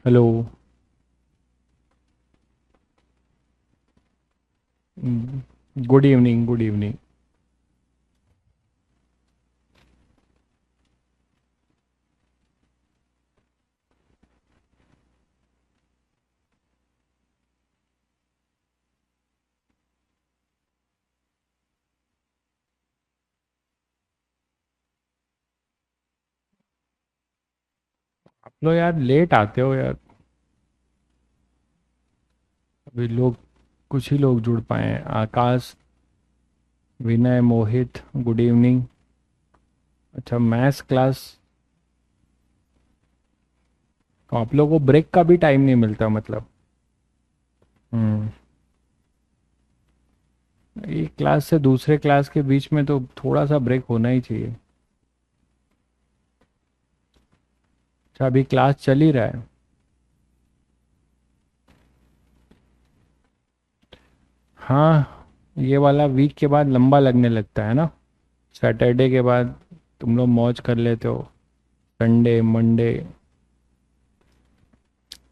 Hello. Good evening, good evening. आप लोग यार लेट आते हो यार। अभी लोग कुछ ही लोग जुड़ पाए हैं। आकाश, विनय, मोहित, गुड इवनिंग। अच्छा, मैथ्स क्लास। तो आप लोगों को ब्रेक का भी टाइम नहीं मिलता मतलब। हम्म। एक क्लास से दूसरे क्लास के बीच में तो थोड़ा सा ब्रेक होना ही चाहिए। अच्छा, अभी क्लास चल ही रहा है। हाँ, ये वाला वीक के बाद लंबा लगने लगता है ना। सैटरडे के बाद तुम लोग मौज कर लेते हो। Sunday, Monday.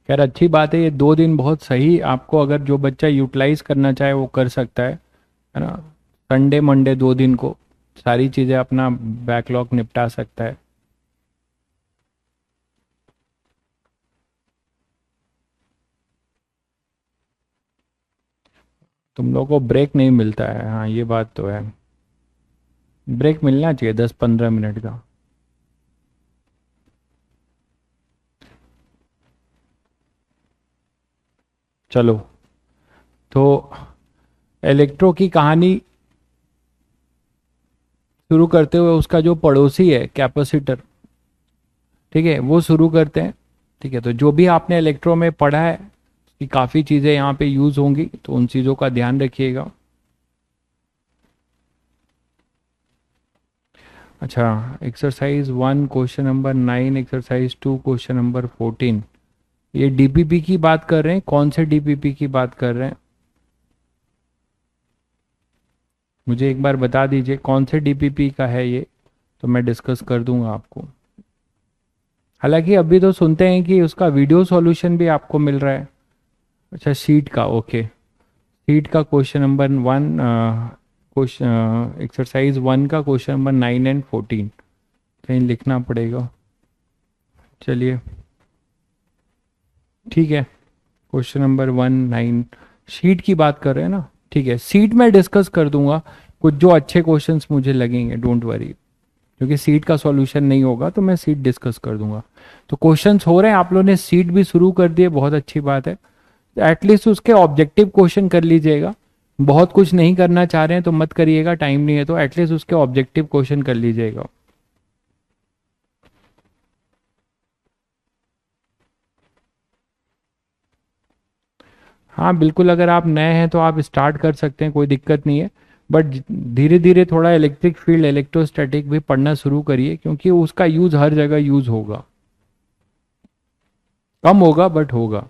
खैर, अच्छी बात है, ये 2 दिन बहुत सही, आपको अगर जो बच्चा यूटिलाइज करना चाहे वो कर सकता है ना। संडे मंडे 2 दिन को सारी चीज़ें अपना बैकलॉग निपटा सकता है। तुम लोग को ब्रेक नहीं मिलता है, हाँ ये बात तो है। ब्रेक मिलना चाहिए 10-15 मिनट का। चलो, तो इलेक्ट्रो की कहानी शुरू करते हुए उसका जो पड़ोसी है कैपेसिटर, ठीक है, वो शुरू करते हैं। ठीक है, तो जो भी आपने इलेक्ट्रो में पढ़ा है कि काफ़ी चीज़ें यहाँ पे यूज़ होंगी, तो उन चीज़ों का ध्यान रखिएगा। अच्छा, exercise 1 question number 9, exercise 2 question number 14। ये डीपीपी की बात कर रहे हैं? कौन से डीपीपी की बात कर रहे हैं? मुझे एक बार बता दीजिए कौन से डीपीपी का है ये, तो मैं डिस्कस कर दूंगा आपको। हालांकि अभी तो सुनते हैं कि उसका वीडियो सॉल्यूशन भी आपको मिल रहा है। अच्छा, शीट का, ओके। शीट का क्वेश्चन नंबर 1, क्वेश्चन एक्सरसाइज 1 का क्वेश्चन नंबर 9 एंड 14 कहीं लिखना पड़ेगा। चलिए, ठीक है। क्वेश्चन नंबर 1 9, शीट की बात कर रहे हैं ना। ठीक है, सीट में डिस्कस कर दूंगा कुछ जो अच्छे क्वेश्चंस मुझे लगेंगे, डोंट वरी। क्योंकि सीट का सॉल्यूशन नहीं होगा तो मैं सीट डिस्कस कर दूंगा। तो क्वेश्चंस हो रहे हैं, आप लोगों ने सीट भी शुरू कर दिए, बहुत अच्छी बात है। एटलीस्ट उसके ऑब्जेक्टिव क्वेश्चन कर लीजिएगा। बहुत कुछ नहीं करना चाह रहे हैं तो मत करिएगा, टाइम नहीं है तो एटलीस्ट उसके ऑब्जेक्टिव क्वेश्चन कर लीजिएगा। हाँ बिल्कुल, अगर आप नए हैं तो आप स्टार्ट कर सकते हैं, कोई दिक्कत नहीं है। बट धीरे धीरे थोड़ा इलेक्ट्रिक फील्ड, इलेक्ट्रोस्टैटिक भी पढ़ना शुरू करिए, क्योंकि उसका यूज हर जगह यूज होगा। कम होगा बट होगा।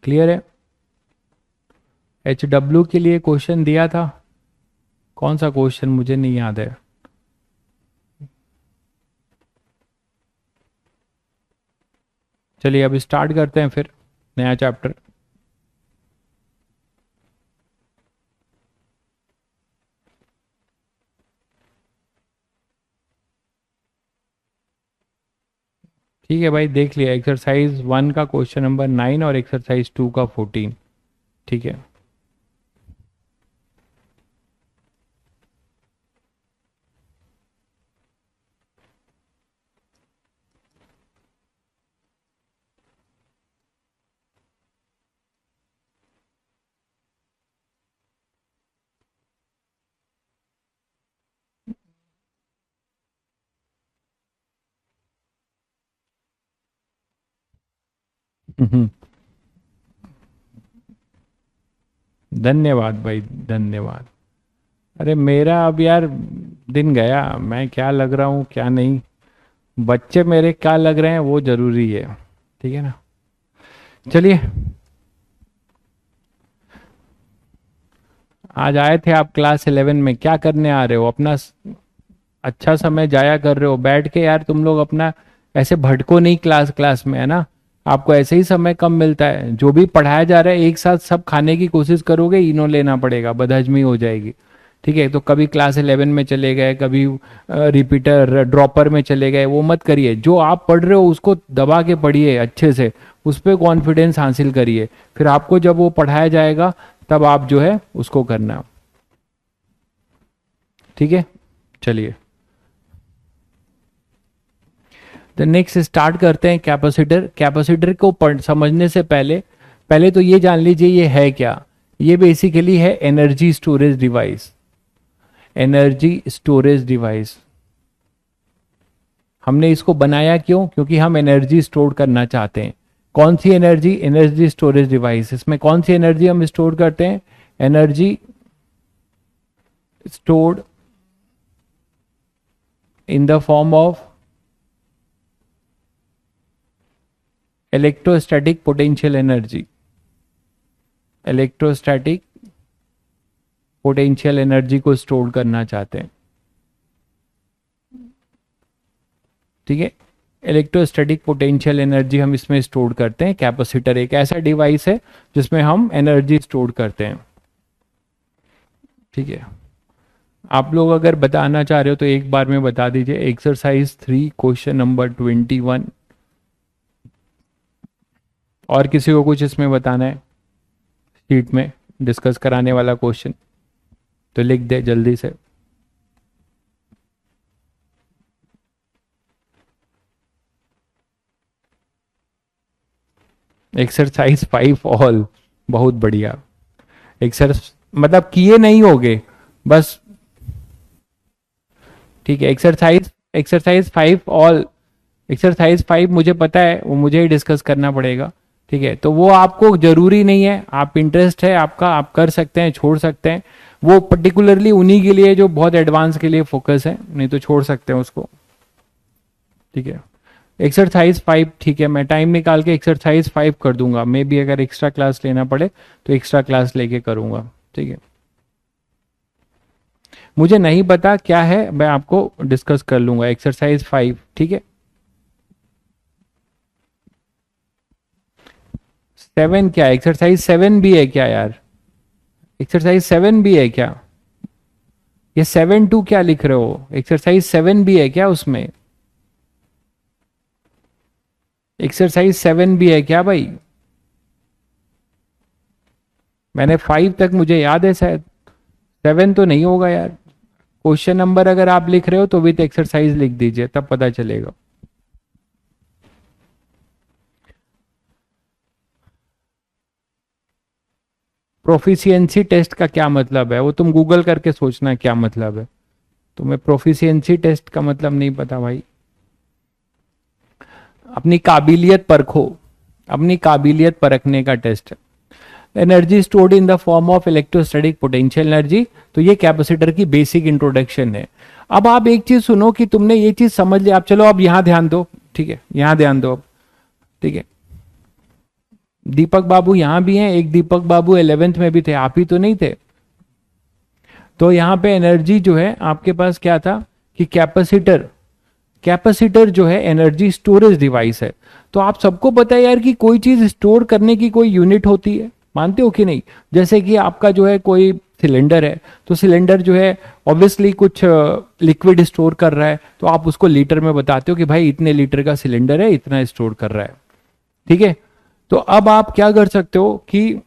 क्लियर है? HW के लिए क्वेश्चन दिया था। कौन सा क्वेश्चन मुझे नहीं याद है। चलिए अब स्टार्ट करते हैं फिर नया चैप्टर। ठीक है भाई, देख लिया एक्सरसाइज 1 का क्वेश्चन नंबर 9 और एक्सरसाइज 2 का 14। ठीक है। हम्म, धन्यवाद भाई, धन्यवाद। अरे मेरा अब यार दिन गया, मैं क्या लग रहा हूँ क्या नहीं, बच्चे मेरे क्या लग रहे हैं वो जरूरी है। ठीक है ना। चलिए, आज आए थे आप क्लास 11 में, क्या करने आ रहे हो अपना अच्छा समय जाया कर रहे हो बैठ के यार, तुम लोग अपना ऐसे भटको नहीं क्लास क्लास में, है ना। आपको ऐसे ही समय कम मिलता है, जो भी पढ़ाया जा रहा है एक साथ सब खाने की कोशिश करोगे, इनो लेना पड़ेगा, बदहजमी हो जाएगी। ठीक है, तो कभी क्लास 11 में चले गए, कभी रिपीटर ड्रॉपर में चले गए, वो मत करिए। जो आप पढ़ रहे हो उसको दबा के पढ़िए अच्छे से, उस पर कॉन्फिडेंस हासिल करिए, फिर आपको जब वो पढ़ाया जाएगा तब आप जो है उसको करना। ठीक है, चलिए तो नेक्स्ट स्टार्ट करते हैं कैपेसिटर। कैपेसिटर को समझने से पहले पहले तो ये जान लीजिए ये है क्या। ये बेसिकली है energy storage device. Energy storage device हमने इसको बनाया क्यों? क्योंकि हम एनर्जी स्टोर करना चाहते हैं। कौन सी एनर्जी? Energy storage device. इसमें कौन सी एनर्जी हम स्टोर करते हैं? Energy stored in the form of electrostatic potential energy. Electrostatic potential energy को स्टोर करना चाहते हैं। ठीक है, इलेक्ट्रोस्टैटिक पोटेंशियल एनर्जी हम इसमें स्टोर करते हैं। कैपेसिटर एक ऐसा डिवाइस है जिसमें हम एनर्जी स्टोर करते हैं। ठीक है, आप लोग अगर बताना चाह रहे हो तो एक बार में बता दीजिए। Exercise 3 question number 21। और किसी को कुछ इसमें बताना है शीट में डिस्कस कराने वाला क्वेश्चन तो लिख दे जल्दी से। एक्सरसाइज 5 ऑल, बहुत बढ़िया। एक्सरसाइज मतलब किए नहीं होगे बस। ठीक है, एक्सरसाइज एक्सरसाइज 5 ऑल। एक्सरसाइज 5 मुझे पता है, वो मुझे ही डिस्कस करना पड़ेगा। ठीक है, तो वो आपको जरूरी नहीं है, आप इंटरेस्ट है आपका, आप कर सकते हैं, छोड़ सकते हैं। वो पर्टिकुलरली उन्हीं के लिए जो बहुत एडवांस के लिए फोकस है, नहीं तो छोड़ सकते हैं उसको। ठीक है, एक्सरसाइज 5। ठीक है, मैं टाइम निकाल के एक्सरसाइज 5 कर दूंगा। मे भी अगर एक्स्ट्रा क्लास लेना पड़े तो एक्स्ट्रा क्लास लेके करूंगा। ठीक है, मुझे नहीं पता क्या है, मैं आपको डिस्कस कर लूंगा। एक्सरसाइज 5। ठीक है, 7 क्या है? एक्सरसाइज 7 भी है क्या यार? एक्सरसाइज 7 भी है क्या? ये 7-2 क्या लिख रहे हो? एक्सरसाइज 7 भी है क्या उसमें? एक्सरसाइज 7 भी है क्या भाई? मैंने 5 तक मुझे याद है, शायद 7 तो नहीं होगा यार। क्वेश्चन नंबर अगर आप लिख रहे हो तो विथ एक्सरसाइज लिख दीजिए, तब पता चलेगा। प्रोफिशिएंसी टेस्ट का क्या मतलब है वो तुम गूगल करके सोचना क्या मतलब है। तुम्हें प्रोफिशिएंसी टेस्ट का मतलब नहीं पता भाई। अपनी काबिलियत परखो, अपनी काबिलियत परखने का टेस्ट है। Energy stored in the form of electrostatic potential energy. तो ये कैपेसिटर की बेसिक इंट्रोडक्शन है। अब आप एक चीज सुनो कि तुमने ये चीज समझ लिया, आप चलो अब यहां ध्यान दो। ठीक है, यहां ध्यान दो अब। ठीक है, दीपक बाबू यहां भी हैं, एक दीपक बाबू 11th में भी थे, आप ही तो नहीं थे। तो यहां पे एनर्जी जो है आपके पास क्या था कि कैपेसिटर, कैपेसिटर जो है एनर्जी स्टोरेज डिवाइस है। तो आप सबको पता है यार कि कोई चीज स्टोर करने की कोई यूनिट होती है, मानते हो कि नहीं? जैसे कि आपका जो है कोई सिलेंडर है, तो सिलेंडर जो है ऑब्वियसली कुछ लिक्विड स्टोर कर रहा है, तो आप उसको लीटर में बताते हो कि भाई इतने लीटर का सिलेंडर है, इतना स्टोर कर रहा है। ठीक है, तो अब आप क्या कर सकते हो कि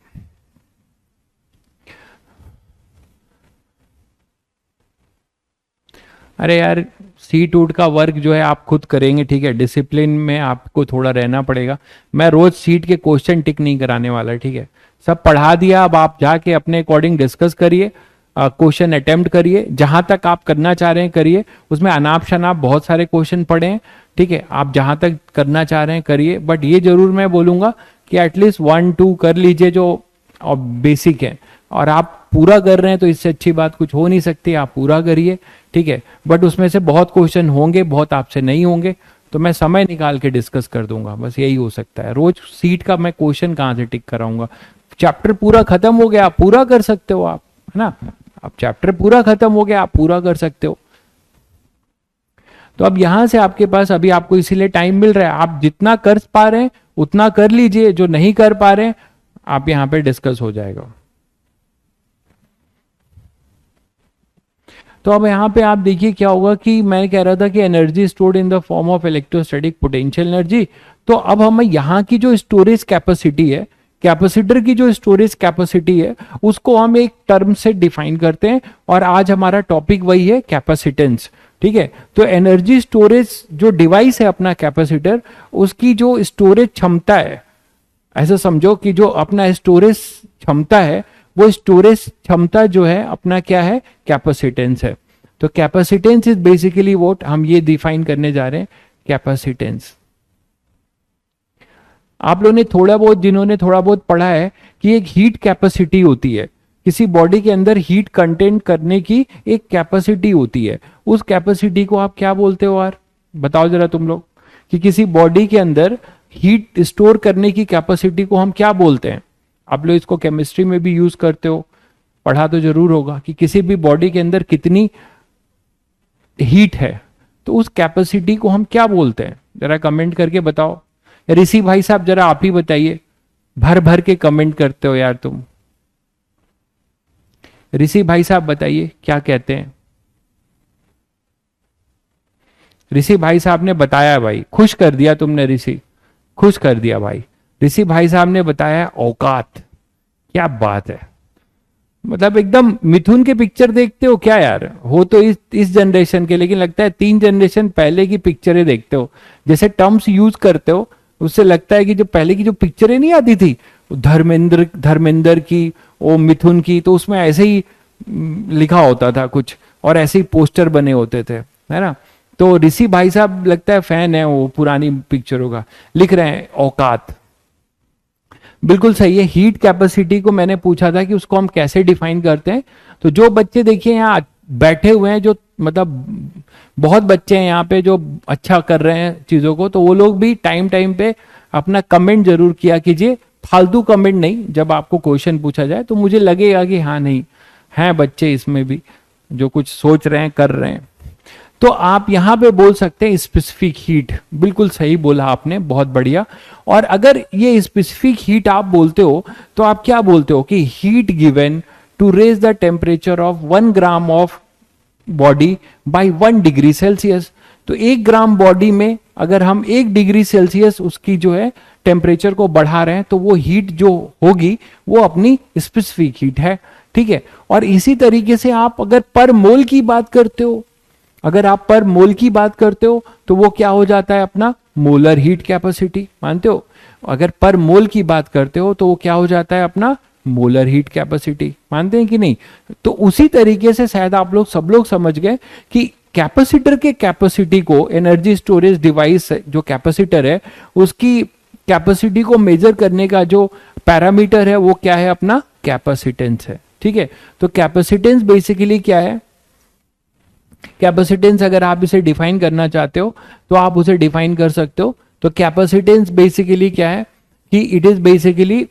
अरे यार सी टूट का वर्क जो है आप खुद करेंगे। ठीक है, डिसिप्लिन में आपको थोड़ा रहना पड़ेगा। मैं रोज सीट के क्वेश्चन टिक नहीं कराने वाला। ठीक है, सब पढ़ा दिया, अब आप जाके अपने अकॉर्डिंग डिस्कस करिए, क्वेश्चन अटेम्प्ट करिए, जहां तक आप करना चाह रहे हैं करिए। उसमें अनाप शनाप बहुत सारे क्वेश्चन पढ़े हैं। ठीक है, आप जहां तक करना चाह रहे हैं करिए, बट ये जरूर मैं बोलूंगा कि एटलीस्ट 1-2 कर लीजिए जो बेसिक है। और आप पूरा कर रहे हैं तो इससे अच्छी बात कुछ हो नहीं सकती, आप पूरा करिए। ठीक है, बट उसमें से बहुत क्वेश्चन होंगे, बहुत आपसे नहीं होंगे, तो मैं समय निकाल के डिस्कस कर दूंगा, बस यही हो सकता है। रोज सीट का मैं क्वेश्चन कहाँ से टिक कराऊंगा? चैप्टर पूरा खत्म हो गया, आप पूरा कर सकते हो, आप है ना। अब चैप्टर पूरा खत्म हो गया, आप पूरा कर सकते हो। तो अब यहां से आपके पास अभी आपको इसीलिए टाइम मिल रहा है, आप जितना कर पा रहे हैं उतना कर लीजिए, जो नहीं कर पा रहे हैं आप यहां पे डिस्कस हो जाएगा। तो अब यहाँ पे आप देखिए क्या होगा कि मैं कह रहा था कि energy stored in the form of electrostatic potential energy. तो अब हमें यहाँ की जो स्टोरेज कैपेसिटी है, कैपेसिटर की जो स्टोरेज कैपेसिटी है, उसको हम एक टर्म से डिफाइन करते हैं, और आज हमारा टॉपिक वही है, कैपेसिटेंस। ठीक है, तो एनर्जी स्टोरेज जो डिवाइस है अपना कैपेसिटर, उसकी जो स्टोरेज क्षमता है, ऐसा समझो कि जो अपना स्टोरेज क्षमता है, वो स्टोरेज क्षमता जो है अपना क्या है, कैपेसिटेंस है। तो कैपेसिटेंस इज बेसिकली व्हाट हम ये डिफाइन करने जा रहे हैं, कैपेसिटेंस। आप लोगों ने थोड़ा बहुत, जिन्होंने थोड़ा बहुत पढ़ा है कि एक हीट कैपेसिटी होती है, किसी बॉडी के अंदर हीट कंटेंट करने की एक कैपेसिटी होती है, उस कैपेसिटी को आप क्या बोलते हो यार, बताओ जरा तुम लोग, कि किसी बॉडी के अंदर हीट स्टोर करने की कैपेसिटी को हम क्या बोलते हैं। आप लोग इसको केमिस्ट्री में भी यूज करते हो, पढ़ा तो जरूर होगा कि किसी भी बॉडी के अंदर कितनी हीट है, तो उस कैपेसिटी को हम क्या बोलते हैं, जरा कमेंट करके बताओ। ऋषि भाई साहब जरा आप ही बताइए, भर भर के कमेंट करते हो यार तुम। ऋषि भाई साहब बताइए क्या कहते हैं। ऋषि भाई साहब ने बताया, भाई खुश कर दिया तुमने, ऋषि खुश कर दिया भाई। ऋषि भाई साहब ने बताया औकात, क्या बात है, मतलब एकदम मिथुन के पिक्चर देखते हो क्या यार, हो तो इस जनरेशन के, लेकिन लगता है 3 जनरेशन पहले की पिक्चरें देखते हो, जैसे टर्म्स यूज करते हो उससे लगता है कि जो पहले की जो पिक्चरें नहीं आती थी, धर्मेंद्र की, ओ मिथुन की, तो उसमें ऐसे ही लिखा होता था कुछ, और ऐसे ही पोस्टर बने होते थे, है ना। तो ऋषि भाई साहब लगता है फैन है वो पुरानी पिक्चरों का, लिख रहे हैं औकात, बिल्कुल सही है। हीट कैपेसिटी को मैंने पूछा था कि उसको हम कैसे डिफाइन करते हैं, तो जो बच्चे देखिए यहाँ बैठे हुए हैं, जो मतलब बहुत बच्चे हैं यहाँ पे जो अच्छा कर रहे हैं चीजों को, तो वो लोग भी टाइम टाइम पे अपना कमेंट जरूर किया कीजिए, फालतू कमेंट नहीं, जब आपको क्वेश्चन पूछा जाए तो मुझे लगेगा कि हाँ नहीं हैं बच्चे इसमें भी जो कुछ सोच रहे हैं, कर रहे हैं। तो आप यहां पे बोल सकते हैं स्पेसिफिक हीट, बिल्कुल सही बोला आपने, बहुत बढ़िया। और अगर ये स्पेसिफिक हीट आप बोलते हो तो आप क्या बोलते हो कि heat given to raise the temperature of 1 gram of body by 1 degree Celsius. तो 1 ग्राम बॉडी में अगर हम 1 डिग्री सेल्सियस उसकी जो है टेम्परेचर को बढ़ा रहे हैं, तो वो हीट जो होगी वो अपनी स्पेसिफिक हीट है। ठीक है, और इसी तरीके से आप अगर पर मोल की बात करते हो, अगर आप पर मोल की बात करते हो तो वो क्या हो जाता है, अपना मोलर हीट कैपेसिटी, मानते हो। अगर पर मोल की बात करते हो तो वो क्या हो जाता है, अपना मोलर हीट कैपेसिटी, मानते हैं कि नहीं। तो उसी तरीके से शायद आप लोग सब लोग समझ गए कि कैपेसिटर के कैपेसिटी को, एनर्जी स्टोरेज डिवाइस जो कैपेसिटर है उसकी कैपेसिटी को मेजर करने का जो पैरामीटर है वो क्या है, अपना कैपेसिटेंस है। ठीक है, तो कैपेसिटेंस बेसिकली क्या है, कैपेसिटेंस अगर आप इसे डिफाइन करना चाहते हो तो आप उसे डिफाइन कर सकते हो। तो कैपेसिटेंस बेसिकली क्या है कि it is basically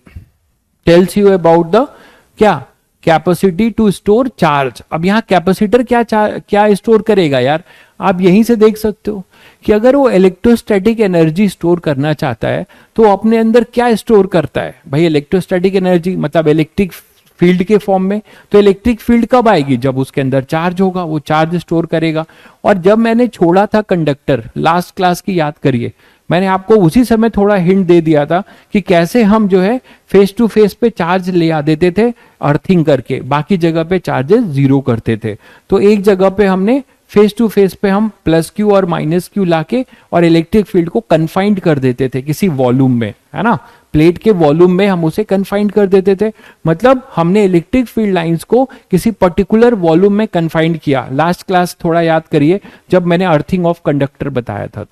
tells you about the क्या, कैपेसिटी टू स्टोर चार्ज। अब यहां कैपेसिटर क्या स्टोर करेगा यार, आप यहीं से देख सकते हो कि अगर वो इलेक्ट्रोस्टैटिक एनर्जी स्टोर करना चाहता है तो अपने अंदर क्या स्टोर करता है भाई, इलेक्ट्रोस्टैटिक एनर्जी, मतलब इलेक्ट्रिक फील्ड के फॉर्म में। तो इलेक्ट्रिक फील्ड कब आएगी, जब उसके अंदर चार्ज होगा, वो चार्ज स्टोर करेगा। और जब मैंने छोड़ा था कंडक्टर, लास्ट क्लास की याद करिए, मैंने आपको उसी समय थोड़ा हिंट दे दिया था कि कैसे हम जो है फेस टू फेस पे चार्ज ले आ देते थे अर्थिंग करके, बाकी जगह पे चार्जेस 0 करते थे। तो एक जगह पे हमने फेस टू फेस पे हम प्लस क्यू और माइनस क्यू लाके और इलेक्ट्रिक फील्ड को कन्फाइंड कर देते थे किसी वॉल्यूम में, है ना, प्लेट के वॉल्यूम में हम उसे कन्फाइंड कर देते थे। मतलब हमने इलेक्ट्रिक फील्ड लाइंस को किसी पर्टिकुलर वॉल्यूम में कन्फाइंड किया। लास्ट क्लास थोड़ा याद करिए जब मैंने अर्थिंग ऑफ कंडक्टर बताया था।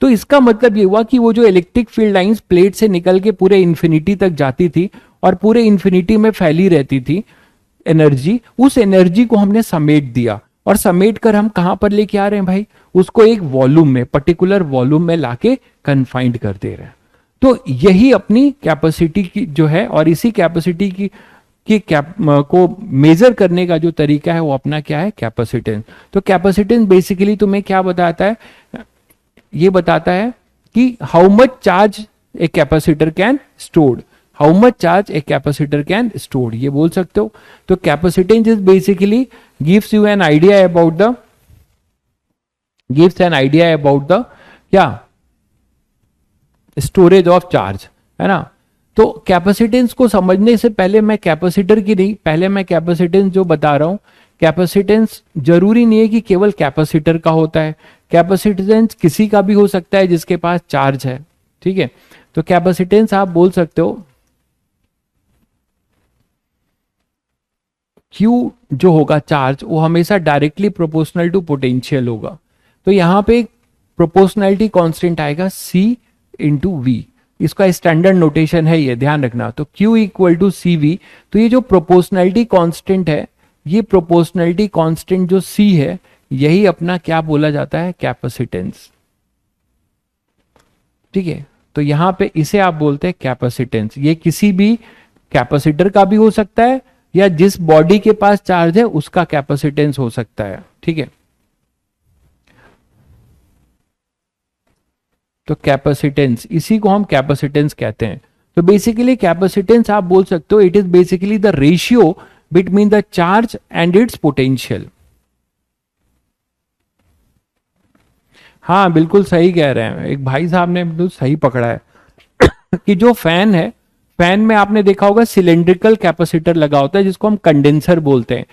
तो इसका मतलब ये हुआ कि वो जो इलेक्ट्रिक फील्ड लाइंस प्लेट से निकल के पूरे इंफिनिटी तक जाती थी और पूरे इंफिनिटी में फैली रहती थी एनर्जी, उस एनर्जी को हमने समेट दिया। और समेट कर हम कहां पर लेके आ रहे हैं भाई, उसको एक वॉल्यूम में, पर्टिकुलर वॉल्यूम में लाके कन्फाइंड कर दे रहे हैं। तो यही अपनी कैपेसिटी की जो है, और इसी कैपेसिटी की कि को मेजर करने का जो तरीका है वो अपना क्या है, कैपेसिटेंस। तो कैपेसिटेंस बेसिकली तुम्हें क्या बताता है, ये बताता है कि how much charge a capacitor can stored, how much charge a capacitor can stored, ये बोल सकते हो। तो capacitance is basically gives you an idea about the, gives an idea about the क्या, स्टोरेज ऑफ चार्ज, है ना। तो capacitance को समझने से पहले मैं कैपेसिटर की नहीं, पहले मैं कैपेसिटेंस जो बता रहा हूं, कैपेसिटेंस जरूरी नहीं है कि केवल कैपेसिटर का होता है, कैपेसिटेंस किसी का भी हो सकता है जिसके पास चार्ज है, ठीक है। तो कैपेसिटेंस आप बोल सकते हो Q जो होगा चार्ज, वो हमेशा डायरेक्टली प्रोपोर्शनल टू पोटेंशियल होगा। तो यहां पे एक प्रोपोर्शनैलिटी कांस्टेंट आएगा C इंटू वी, इसका स्टैंडर्ड नोटेशन है, ये ध्यान रखना। तो Q equal to C V, तो ये जो प्रोपोर्शनैलिटी कांस्टेंट है, ये प्रोपोर्शनैलिटी कांस्टेंट जो C है, यही अपना क्या बोला जाता है, कैपेसिटेंस, ठीक है। तो यहां पे इसे आप बोलते हैं कैपेसिटेंस। ये किसी भी कैपेसिटर का भी हो सकता है या जिस बॉडी के पास चार्ज है उसका कैपेसिटेंस हो सकता है, ठीक है। तो कैपेसिटेंस, इसी को हम कैपेसिटेंस कहते हैं। तो बेसिकली कैपेसिटेंस आप बोल सकते हो, it is basically the ratio between the charge and it's potential. हाँ बिल्कुल सही कह रहे हैं, एक भाई साहब ने बिल्कुल सही पकड़ा है कि जो फैन है, फैन में आपने देखा होगा सिलेंड्रिकल कैपेसिटर लगा होता है जिसको हम कंडेंसर बोलते हैं।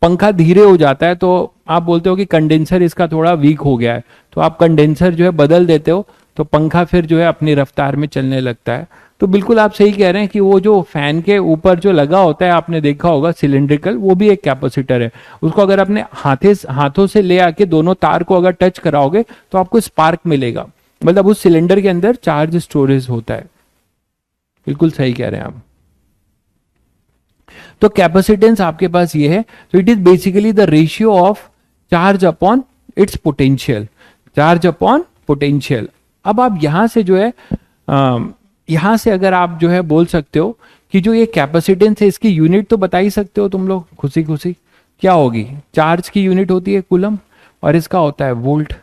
पंखा धीरे हो जाता है तो आप बोलते हो कि कंडेंसर इसका थोड़ा वीक हो गया है, तो आप कंडेंसर जो है बदल देते हो, तो पंखा फिर जो है अपनी रफ्तार में चलने लगता है। तो बिल्कुल आप सही कह रहे हैं कि वो जो फैन के ऊपर जो लगा होता है, आपने देखा होगा सिलेंड्रिकल, वो भी एक कैपेसिटर है। उसको अगर अपने हाथों से ले आके दोनों तार को अगर टच कराओगे तो आपको स्पार्क मिलेगा, मतलब उस सिलेंडर के अंदर चार्ज स्टोरेज होता है। बिल्कुल सही कह रहे हैं आप। तो कैपेसिटेंस आपके पास ये है। तो it is basically the ratio of charge upon its potential, charge upon potential. अब आप यहां से जो है यहां से अगर आप जो है बोल सकते हो कि जो ये कैपेसिटेंस है, इसकी यूनिट तो बता ही सकते हो तुम लोग खुशी खुशी, क्या होगी। चार्ज की यूनिट होती है कूलम और इसका होता है वोल्ट।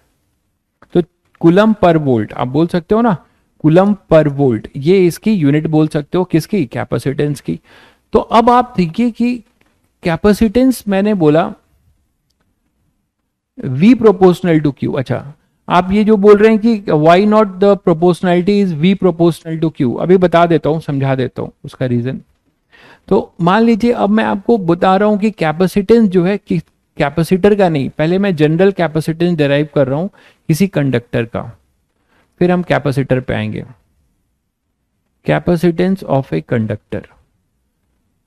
तो कूलम पर वोल्ट आप बोल सकते हो ना, कूलम पर वोल्ट, ये इसकी यूनिट बोल सकते हो, किसकी, कैपेसिटेंस की। तो अब आप देखिए कि कैपेसिटेंस मैंने बोला V प्रोपोर्शनल टू Q। अच्छा, आप ये जो बोल रहे हैं कि why not the proportionality is V proportional to Q, अभी बता देता हूं, समझा देता हूं उसका रीजन। तो मान लीजिए अब मैं आपको बता रहा हूं कि कैपेसिटेंस जो है कि कैपेसिटर का नहीं, पहले मैं जनरल कैपेसिटेंस डिराइव कर रहा हूं किसी कंडक्टर का, फिर हम कैपेसिटर पे आएंगे। कैपेसिटेंस ऑफ ए कंडक्टर,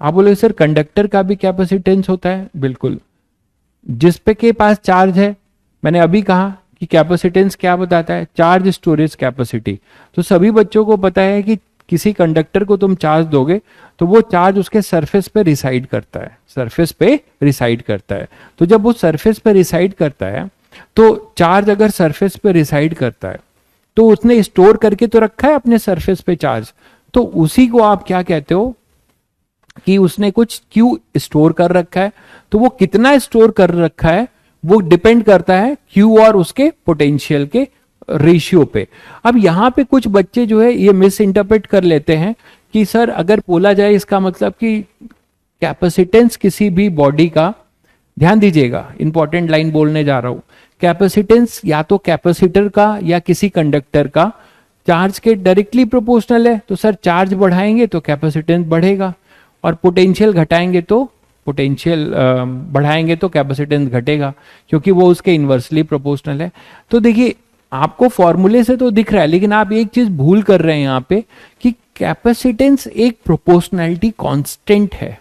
आप बोले सर कंडक्टर का भी कैपेसिटेंस होता है, बिल्कुल। जिस पे के पास चार्ज है, मैंने अभी कहा कि कैपेसिटेंस क्या बताता है, चार्ज स्टोरेज कैपेसिटी। तो सभी बच्चों को पता है कि किसी कंडक्टर को तुम चार्ज दोगे तो वो चार्ज उसके सरफेस पे रिसाइड करता है, सरफेस पे रिसाइड करता है। तो जब वो सरफेस पे रिसाइड करता है, तो चार्ज अगर सरफेस पे रिसाइड करता है तो उसने स्टोर करके तो रखा है अपने सरफेस पे चार्ज, तो उसी को आप क्या कहते हो कि उसने कुछ क्यू स्टोर कर रखा है। तो वो कितना स्टोर कर रखा है वो डिपेंड करता है क्यू और उसके पोटेंशियल के रेशियो पे। अब यहां पे कुछ बच्चे जो है ये मिस इंटरप्रेट कर लेते हैं कि सर अगर बोला जाए इसका मतलब कि कैपेसिटेंस किसी भी बॉडी का, ध्यान दीजिएगा इंपॉर्टेंट लाइन बोलने जा रहा हूं, कैपेसिटेंस या तो कैपेसिटर का या किसी कंडक्टर का चार्ज के डायरेक्टली प्रोपोर्शनल है। तो सर चार्ज बढ़ाएंगे तो कैपेसिटेंस बढ़ेगा और पोटेंशियल घटाएंगे तो पोटेंशियल बढ़ाएंगे तो कैपेसिटेंस घटेगा, क्योंकि वो उसके इन्वर्सली प्रोपोर्शनल है। तो देखिए आपको फॉर्मूले से तो दिख रहा है, लेकिन आप एक चीज भूल कर रहे हैं यहाँ पे कि कैपेसिटेंस एक प्रोपोर्शनैलिटी कांस्टेंट है।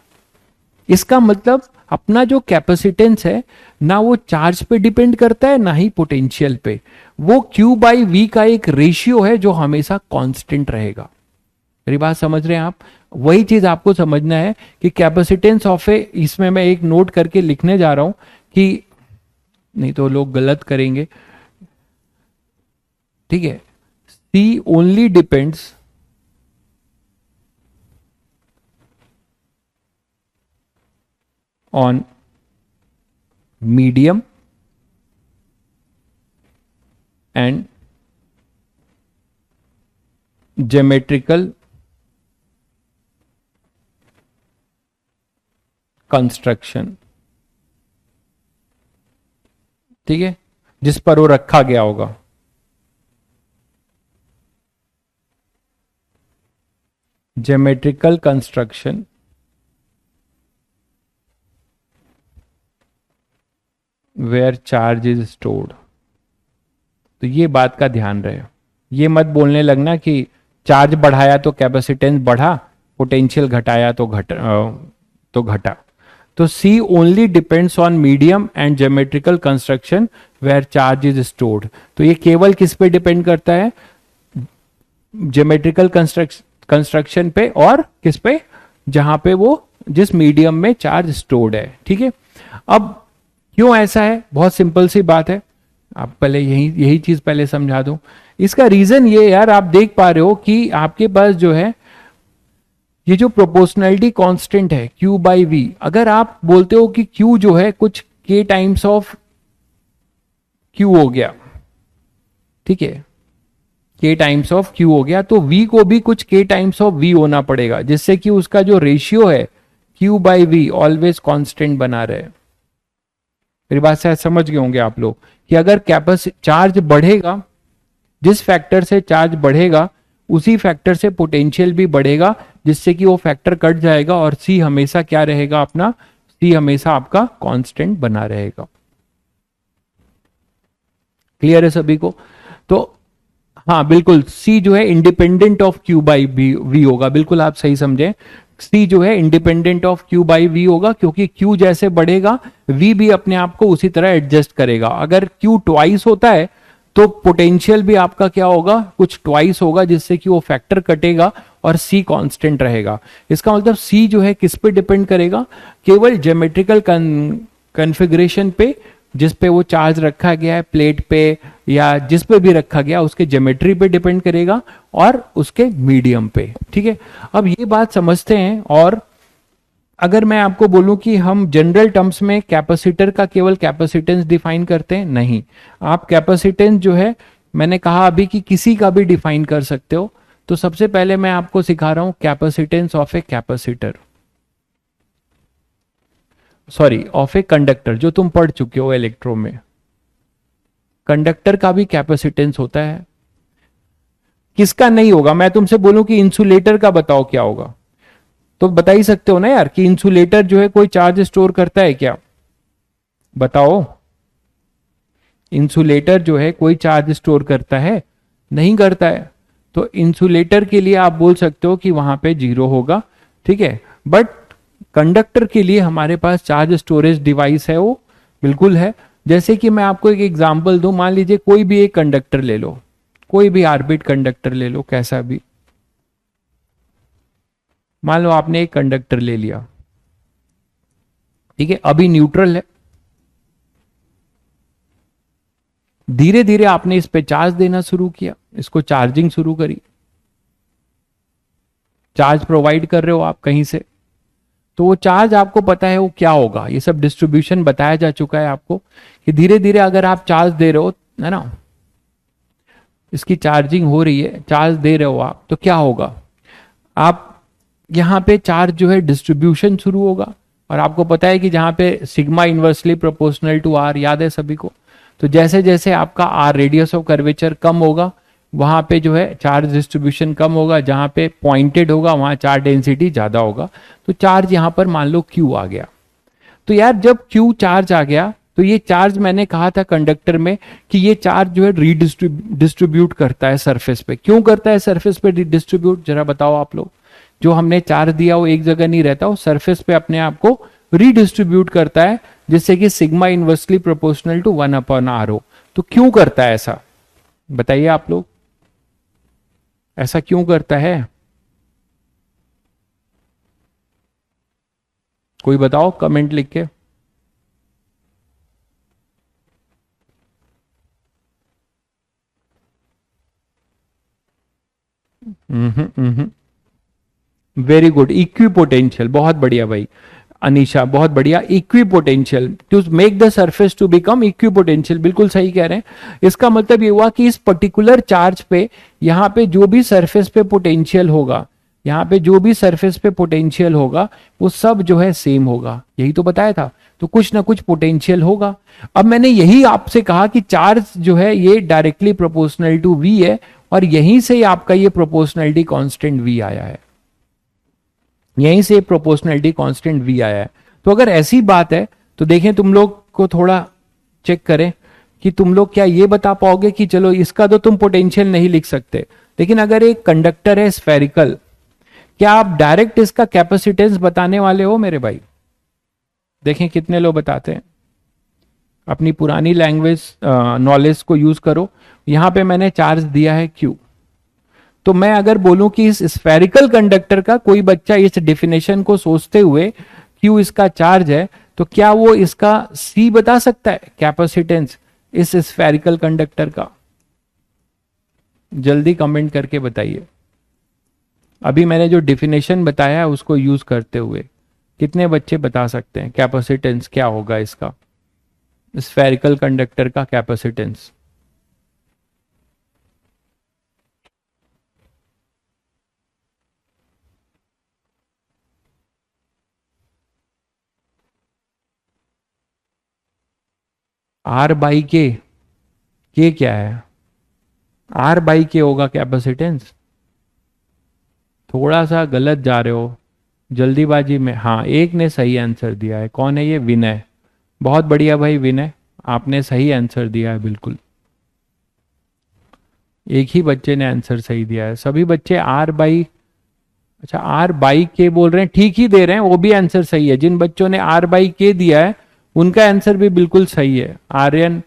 इसका मतलब अपना जो कैपेसिटेंस है ना वो चार्ज पे डिपेंड करता है ना ही पोटेंशियल पे, वो Q बाई V का एक रेशियो है जो हमेशा कांस्टेंट रहेगा। मेरी बात समझ रहे हैं आप। वही चीज आपको समझना है कि कैपेसिटेंस ऑफ ए, इसमें मैं एक नोट करके लिखने जा रहा हूं कि नहीं तो लोग गलत करेंगे, ठीक है। C only depends on medium and geometrical construction, ठीक है, जिस पर वो रखा गया होगा। Geometrical construction where charge is stored. तो ये बात का ध्यान रहे, ये मत बोलने लगना कि चार्ज बढ़ाया तो कैपेसिटेंस बढ़ा, पोटेंशियल घटाया तो घटा। तो C only depends on medium and geometrical construction where charge is stored. तो ये केवल किस पे डिपेंड करता है? ज्योमेट्रिकल कंस्ट्रक्शन पे, और किस पे? जहां पे वो जिस मीडियम में चार्ज स्टोर्ड है, ठीक है। अब क्यों ऐसा है? बहुत सिंपल सी बात है, आप पहले यही चीज पहले समझा दूं। इसका रीजन ये यार, आप देख पा रहे हो कि आपके पास जो है ये जो प्रोपोर्शनैलिटी कांस्टेंट है Q बाई V, अगर आप बोलते हो कि Q जो है कुछ K टाइम्स ऑफ Q हो गया, ठीक है, K टाइम्स ऑफ Q हो गया, तो V को भी कुछ K टाइम्स ऑफ V होना पड़ेगा, जिससे कि उसका जो रेशियो है Q by V always constant बना रहे। मेरी बात शायद समझ गए होंगे आप लोग कि अगर चार्ज बढ़ेगा, जिस फैक्टर से चार्ज बढ़ेगा उसी फैक्टर से पोटेंशियल भी बढ़ेगा, जिससे कि वो फैक्टर कट जाएगा और C हमेशा क्या रहेगा अपना? C हमेशा आपका कांस्टेंट बना रहेगा। क्लियर है सभी को? तो हाँ बिल्कुल, C जो है independent of Q by V होगा, बिल्कुल आप सही समझे। C जो है independent of Q by V होगा, क्योंकि Q जैसे बढ़ेगा V भी अपने आप को उसी तरह एडजस्ट करेगा। अगर Q ट्वाइस होता है तो पोटेंशियल भी आपका क्या होगा? कुछ ट्वाइस होगा, जिससे कि वो फैक्टर कटेगा और C कांस्टेंट रहेगा। इसका मतलब C जो है किस पे डिपेंड करेगा? केवल ज्योमेट्रिकल कॉन्फ़िगरेशन पे, जिस पे वो चार्ज रखा गया है, प्लेट पे या जिस पे भी रखा गया, उसके ज्योमेट्री पे डिपेंड करेगा और उसके मीडियम पे, ठीक है। अब ये बात समझते हैं। और अगर मैं आपको बोलूं कि हम जनरल टर्म्स में कैपेसिटर का केवल कैपेसिटेंस डिफाइन करते हैं, नहीं, आप कैपेसिटेंस जो है, मैंने कहा अभी कि किसी का भी डिफाइन कर सकते हो। तो सबसे पहले मैं आपको सिखा रहा हूं capacitance of a capacitor, sorry of a conductor, जो तुम पढ़ चुके हो इलेक्ट्रो में। कंडक्टर का भी कैपेसिटेंस होता है, किसका नहीं होगा? मैं तुमसे बोलूं कि इंसुलेटर का बताओ क्या होगा, तो बता ही सकते हो ना यार कि इंसुलेटर जो है कोई चार्ज स्टोर करता है क्या? बताओ, इंसुलेटर जो है कोई चार्ज स्टोर करता है? नहीं करता है। तो इंसुलेटर के लिए आप बोल सकते हो कि वहां पे 0 होगा, ठीक है। बट कंडक्टर के लिए हमारे पास चार्ज स्टोरेज डिवाइस है, वो बिल्कुल है। जैसे कि मैं आपको एक एग्जांपल दूं, मान लीजिए कोई भी एक कंडक्टर ले लो, कोई भी ऑर्बिट कंडक्टर ले लो, कैसा भी, मान लो आपने एक कंडक्टर ले लिया, ठीक है, अभी न्यूट्रल है। धीरे धीरे आपने इस पे चार्ज देना शुरू किया, इसको चार्जिंग शुरू करी, चार्ज प्रोवाइड कर रहे हो आप कहीं से, तो वो चार्ज आपको पता है वो क्या होगा, ये सब डिस्ट्रीब्यूशन बताया जा चुका है आपको कि धीरे धीरे अगर आप चार्ज दे रहे हो, है ना, इसकी चार्जिंग हो रही है, चार्ज दे रहे हो आप, तो क्या होगा? आप यहां पे चार्ज जो है डिस्ट्रीब्यूशन शुरू होगा, और आपको पता है कि जहां पे sigma inversely proportional to R, याद है सभी को। तो जैसे जैसे आपका आर रेडियस ऑफ कर्वेचर कम होगा, वहां पे जो है चार्ज डिस्ट्रीब्यूशन कम होगा, जहां पे पॉइंटेड होगा वहां चार्ज डेंसिटी ज्यादा होगा। तो चार्ज यहां पर मान लो Q आ गया। तो यार जब Q चार्ज आ गया, तो ये चार्ज मैंने कहा था कंडक्टर में कि ये चार्ज जो है डिस्ट्रीब्यूट करता है सरफेस पे। क्यों करता है सरफेस पे डिस्ट्रीब्यूट, जरा बताओ आप लोग। जो हमने चार्ज दिया वो एक जगह नहीं रहता, वो सरफेस पे अपने आप को रीडिस्ट्रीब्यूट करता है, जिससे कि sigma inversely proportional to 1/r हो। तो क्यों करता है ऐसा, बताइए आप लोग, ऐसा क्यों करता है? कोई बताओ कमेंट लिख के। वेरी गुड, इक्वी पोटेंशियल, बहुत बढ़िया भाई। अनीशा बहुत बढ़िया, equipotential, to make the surface to become equipotential, बिल्कुल सही कह रहे हैं। इसका मतलब ये हुआ कि इस पर्टिकुलर चार्ज पे यहाँ पे जो भी सरफेस पे पोटेंशियल होगा, यहाँ पे जो भी सरफेस पे पोटेंशियल होगा वो सब जो है सेम होगा, यही तो बताया था। तो कुछ ना कुछ पोटेंशियल होगा। अब मैंने यही आपसे कहा कि चार्ज जो है ये डायरेक्टली प्रोपोर्शनल टू वी है, और यहीं से आपका ये प्रोपोर्शनलिटी कांस्टेंट वी आया है, यहीं से प्रोपोर्शनलिटी कांस्टेंट वी आया है। तो अगर ऐसी बात है तो देखें, तुम लोग को थोड़ा चेक करें कि तुम लोग क्या ये बता पाओगे कि चलो इसका तो तुम पोटेंशियल नहीं लिख सकते, लेकिन अगर एक कंडक्टर है स्फेरिकल, क्या आप डायरेक्ट इसका कैपेसिटेंस बताने वाले हो मेरे भाई? देखें कितने लोग बताते हैं। अपनी पुरानी लैंग्वेज नॉलेज को यूज करो। यहां पे मैंने चार्ज दिया है Q, तो मैं अगर बोलूं कि इस स्फेरिकल कंडक्टर का कोई बच्चा इस डेफिनेशन को सोचते हुए Q इसका चार्ज है, तो क्या वो इसका C बता सकता है कैपेसिटेंस इस स्फेरिकल कंडक्टर का? जल्दी कमेंट करके बताइए। अभी मैंने जो डेफिनेशन बताया है उसको यूज करते हुए कितने बच्चे बता सकते हैं कैपेसिटेंस क्या होगा इसका, स्फेरिकल कंडक्टर का कैपेसिटेंस? R बाई के क्या है? R बाई के होगा कैपेसिटेंस। थोड़ा सा गलत जा रहे हो जल्दीबाजी में। हाँ, एक ने सही आंसर दिया है। कौन है ये? विनय। बहुत बढ़िया भाई विनय, आपने सही आंसर दिया है बिल्कुल। एक ही बच्चे ने आंसर सही दिया है, सभी बच्चे R बाई, अच्छा R बाई के बोल रहे हैं, ठीक ही दे रहे हैं, वो भी आंसर सही है। जिन बच्चों ने R बाई के दिया है उनका आंसर भी बिल्कुल सही है। आर्यन,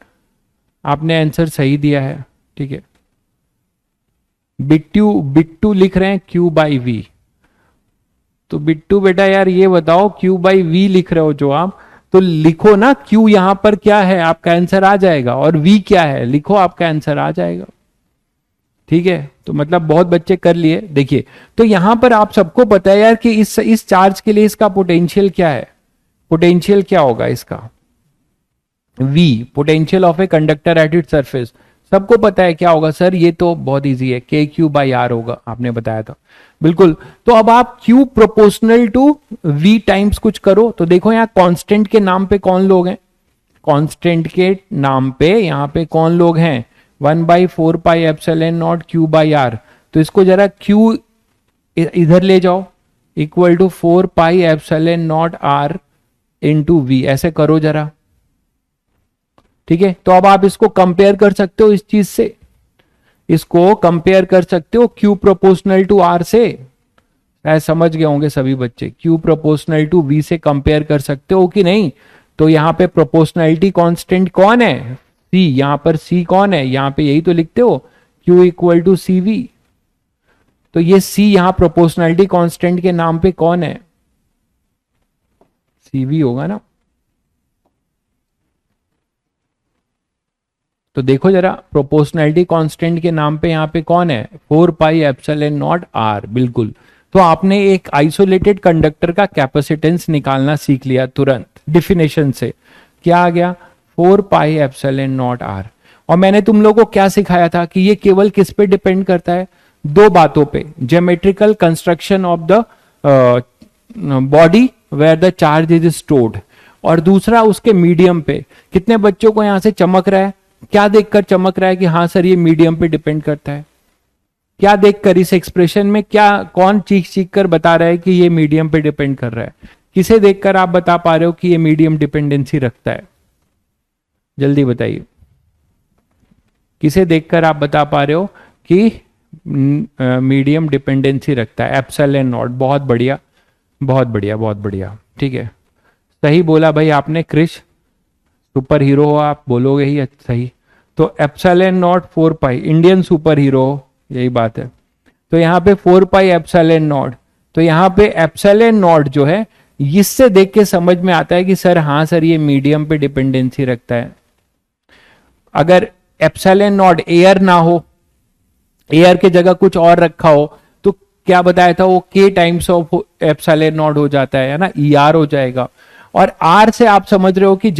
आपने आंसर सही दिया है, ठीक है। बिट्टू लिख रहे हैं Q बाई वी। तो बिट्टू बेटा यार ये बताओ, Q बाई वी लिख रहे हो जो आप, तो लिखो ना Q यहां पर क्या है, आपका आंसर आ जाएगा, और V क्या है लिखो, आपका आंसर आ जाएगा। ठीक है, तो मतलब बहुत बच्चे कर लिए। देखिए, तो यहां पर आप सबको पता है यार कि इस चार्ज के लिए इसका पोटेंशियल क्या है, पोटेंशियल क्या होगा इसका? V, potential of a conductor at it surface. सबको पता है क्या होगा सर? ये तो बहुत इजी है, के क्यू बाई आर होगा, आपने बताया था बिल्कुल। तो अब आप Q proportional to V times कुछ करो, तो देखो यहाँ कांस्टेंट के नाम पे कौन लोग हैं, कांस्टेंट के नाम पे यहाँ पे कौन लोग हैं? 1/4 pi epsilon naught Q by R. तो इसको जरा Q इधर ले जाओ, equal to 4 pi epsilon naught R into V, ऐसे करो जरा। ठीक है, तो अब आप इसको कंपेयर कर सकते हो इस चीज से, इसको कंपेयर कर सकते हो Q प्रोपोर्शनल टू R से। शायद समझ गए होंगे सभी बच्चे, Q प्रोपोर्शनल टू V से कंपेयर कर सकते हो कि नहीं? तो यहां पे प्रोपोर्शनलिटी कांस्टेंट कौन है? C। यहां पर C कौन है? यहां पे यही तो लिखते हो, Q इक्वल टू CV। तो ये C यहां प्रोपोर्शनलिटी कांस्टेंट के नाम पे कौन है? CV होगा ना। तो देखो जरा, प्रोपोर्शनलिटी कांस्टेंट के नाम पे यहाँ पे कौन है? 4 पाई एप्सिलॉन नॉट R, बिल्कुल। तो आपने एक आइसोलेटेड कंडक्टर का कैपेसिटेंस निकालना सीख लिया तुरंत डिफिनेशन से। क्या आ गया? 4 पाई एप्सिलॉन नॉट R। और मैंने तुम लोगों को क्या सिखाया था कि ये केवल किस पे डिपेंड करता है? दो बातों पे, geometrical construction of the body where the charge is stored, और दूसरा उसके मीडियम पे। कितने बच्चों को यहां से चमक रहा है? क्या देखकर चमक रहा है कि हाँ सर ये मीडियम पे डिपेंड करता है? क्या देखकर इस एक्सप्रेशन में, क्या कौन चीख चीख कर बता रहा है कि ये मीडियम पे डिपेंड कर रहा है? किसे देखकर आप बता पा रहे हो कि ये मीडियम डिपेंडेंसी रखता है? जल्दी बताइए, किसे देखकर आप बता पा रहे हो कि मीडियम डिपेंडेंसी रखता है? Epsilon not. बहुत बढ़िया, बहुत बढ़िया, बहुत बढ़िया, ठीक है, सही बोला भाई आपने। क्रिश, सुपर हीरो हो आप, बोलोगे ही सही। तो epsilon not 4 pi, Indian super hero, यही बात है। तो यहाँ पे 4 पाई एप्सिलॉन नॉट, तो यहाँ पे एप्सिलॉन नॉट जो है, इससे देख के समझ में आता है कि सर हाँ सर ये मीडियम पे डिपेंडेंसी रखता है। अगर एप्सिलॉन नॉट एयर ना हो, एयर के जगह कुछ और रखा हो, तो क्या बताया था वो k times of epsilon not हो जाता है ना, ER हो जाएगा। और R से आप समझ रहे हो कि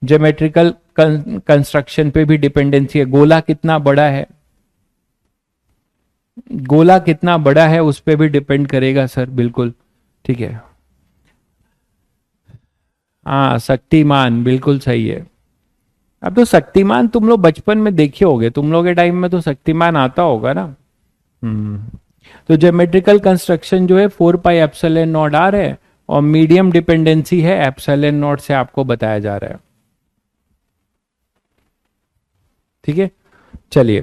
ज्योमेट्रिकल कंस्ट्रक्शन पे भी डिपेंडेंसी है। गोला कितना बड़ा है, गोला कितना बड़ा है उस पे भी डिपेंड करेगा सर, बिल्कुल ठीक है। हाँ शक्तिमान, बिल्कुल सही है। अब तो शक्तिमान तुम लोग बचपन में देखे होगे, तुम लोग के टाइम में तो शक्तिमान आता होगा ना। हम्म। तो ज्योमेट्रिकल कंस्ट्रक्शन जो है 4 पाई एप्सिलॉन नॉट आर है, और मीडियम डिपेंडेंसी है एप्सिलॉन नॉट से आपको बताया जा रहा है। ठीक है, चलिए।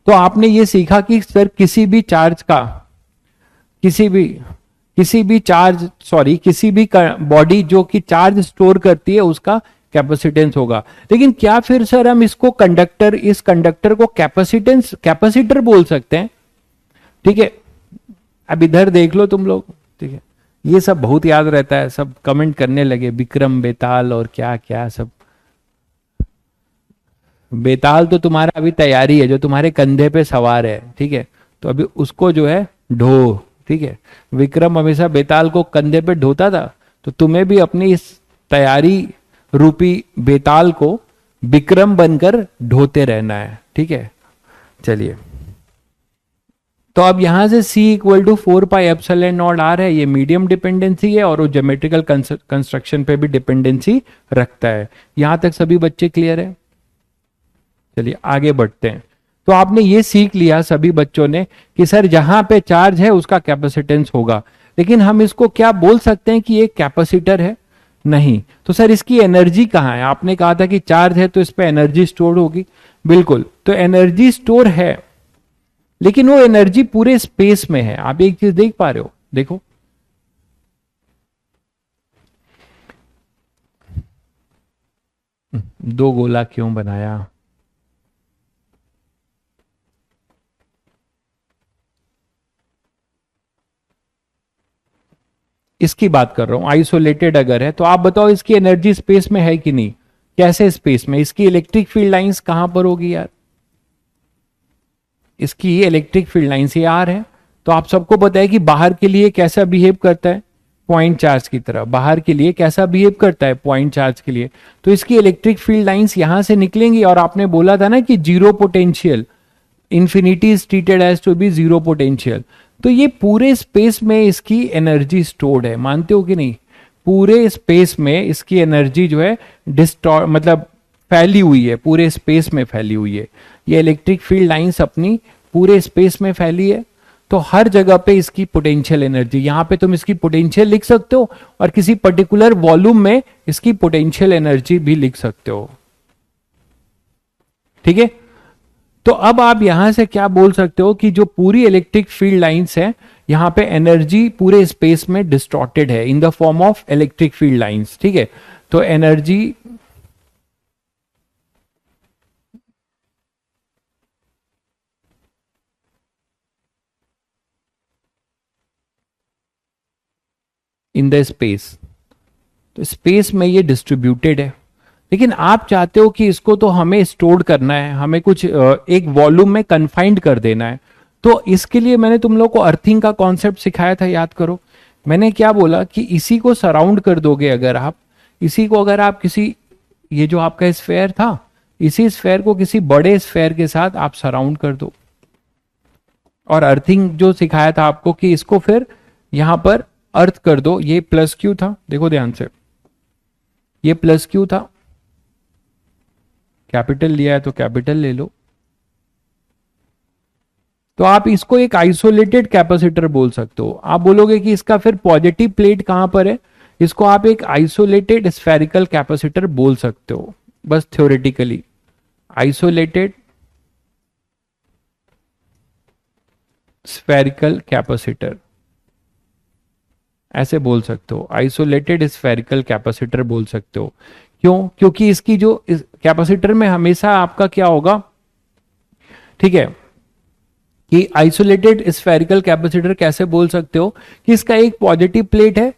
तो आपने ये सीखा कि सर किसी भी चार्ज का, किसी भी चार्ज सॉरी किसी भी बॉडी जो कि चार्ज स्टोर करती है उसका कैपेसिटेंस होगा। लेकिन क्या फिर सर हम इसको कंडक्टर, इस कंडक्टर को कैपेसिटर बोल सकते हैं? ठीक है, अब इधर देख लो तुम लोग, ठीक है। ये सब बहुत याद रहता है, सब कमेंट करने लगे विक्रम बेताल और क्या क्या सब। बेताल तो तुम्हारा अभी तैयारी है, जो तुम्हारे कंधे पे सवार है, ठीक है। तो अभी उसको जो है ढो, ठीक है। विक्रम हमेशा बेताल को कंधे पे ढोता था, तो तुम्हें भी अपनी इस तैयारी रूपी बेताल को विक्रम बनकर ढोते रहना है, ठीक है। चलिए, तो अब यहां से C equal to 4 pi epsilon naught R है, ये मीडियम डिपेंडेंसी है और वो ज्योमेट्रिकल कंस्ट्रक्शन पे भी डिपेंडेंसी रखता है। यहां तक सभी बच्चे क्लियर है? चलिए आगे बढ़ते हैं। तो आपने ये सीख लिया सभी बच्चों ने कि सर जहां पे चार्ज है उसका कैपेसिटेंस होगा, लेकिन हम इसको क्या बोल सकते हैं कि ये कैपेसिटर है? नहीं। तो सर इसकी एनर्जी कहाँ है? आपने कहा था कि चार्ज है तो इस पे एनर्जी स्टोर होगी, बिल्कुल। तो एनर्जी स्टोर है, लेकिन वो एनर्जी पूरे स्पेस में है। आप एक चीज देख पा रहे हो, देखो, दो गोला क्यों बनाया? इसकी बात कर रहा हूं, आइसोलेटेड अगर है तो आप बताओ इसकी एनर्जी स्पेस में है कि नहीं? कैसे स्पेस में? इसकी इलेक्ट्रिक फील्ड लाइंस कहां पर होगी यार? इसकी इलेक्ट्रिक फील्ड लाइंस ये आर है। तो आप सबको पता है कि बाहर के लिए कैसा बिहेव करता है? पॉइंट चार्ज की तरह। बाहर के लिए कैसा बिहेव करता है? पॉइंट चार्ज के लिए। तो इसकी इलेक्ट्रिक फील्ड लाइंस यहां से निकलेंगी, और आपने बोला था ना कि zero potential, infinity is treated as to be zero potential. तो ये पूरे स्पेस में इसकी एनर्जी स्टोर्ड है, मानते हो कि नहीं? पूरे स्पेस में इसकी एनर्जी जो है डिस्टॉर्ट मतलब फैली हुई है, पूरे स्पेस में फैली हुई है। ये इलेक्ट्रिक फील्ड लाइंस अपनी पूरे स्पेस में फैली है। तो हर जगह पे इसकी पोटेंशियल एनर्जी, यहां पे तुम इसकी पोटेंशियल लिख सकते हो, और किसी पर्टिकुलर वॉल्यूम में इसकी पोटेंशियल एनर्जी भी लिख सकते हो, ठीक है। तो अब आप यहां से क्या बोल सकते हो कि जो पूरी इलेक्ट्रिक फील्ड लाइंस है, यहां पे एनर्जी पूरे स्पेस में डिस्टॉर्टेड है in the form of electric field lines, ठीक है। तो एनर्जी इन द स्पेस, तो स्पेस में ये डिस्ट्रीब्यूटेड है। लेकिन आप चाहते हो कि इसको तो हमें स्टोर करना है, हमें कुछ एक वॉल्यूम में कन्फाइंड कर देना है। तो इसके लिए मैंने तुम लोग को अर्थिंग का कॉन्सेप्ट सिखाया था, याद करो। मैंने क्या बोला कि इसी को सराउंड कर दोगे अगर आप, इसी को अगर आप किसी, ये जो आपका स्फेयर था, इसी स्फेयर को किसी बड़े स्फेयर के साथ आप सराउंड कर दो। और अर्थिंग जो सिखाया था आपको कि इसको फिर यहां पर अर्थ कर दो। ये प्लस क्यू था, देखो ध्यान से, ये प्लस क्यू था, कैपिटल लिया है तो कैपिटल ले लो। तो आप इसको एक आइसोलेटेड कैपेसिटर बोल सकते हो। आप बोलोगे कि इसका फिर पॉजिटिव प्लेट कहां पर है, इसको आप एक आइसोलेटेड स्फेरिकल कैपेसिटर बोल सकते हो, बस थ्योरेटिकली। आइसोलेटेड स्फेरिकल कैपेसिटर ऐसे बोल सकते हो, आइसोलेटेड स्फेरिकल कैपेसिटर बोल सकते हो। क्यों? क्योंकि इसकी जो कैपेसिटर में हमेशा आपका क्या होगा, ठीक है, कि आइसोलेटेड स्फेरिकल कैपेसिटर कैसे बोल सकते हो कि इसका एक पॉजिटिव प्लेट है,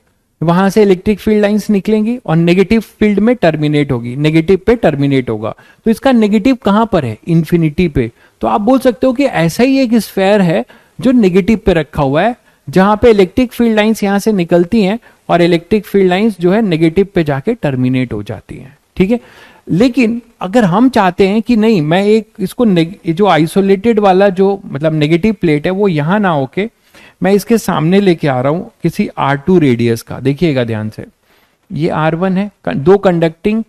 वहां से इलेक्ट्रिक फील्ड लाइंस निकलेंगी और नेगेटिव फील्ड में टर्मिनेट होगी, नेगेटिव पे टर्मिनेट होगा। तो इसका नेगेटिव कहां पर है? इन्फिनिटी पे। तो आप बोल सकते हो कि ऐसा ही एक स्फेयर है जो नेगेटिव पे रखा हुआ है, जहां पे इलेक्ट्रिक फील्ड लाइंस यहां से निकलती हैं और इलेक्ट्रिक फील्ड लाइंस जो है नेगेटिव पे जाके टर्मिनेट हो जाती हैं। ठीक है, लेकिन अगर हम चाहते हैं कि नहीं, मैं एक इसको जो आइसोलेटेड वाला जो मतलब नेगेटिव प्लेट है वो यहां ना होके मैं इसके सामने लेके आ रहा हूं किसी R2 रेडियस का। देखिएगा ध्यान से, ये R1 है, दो कंडक्टिंग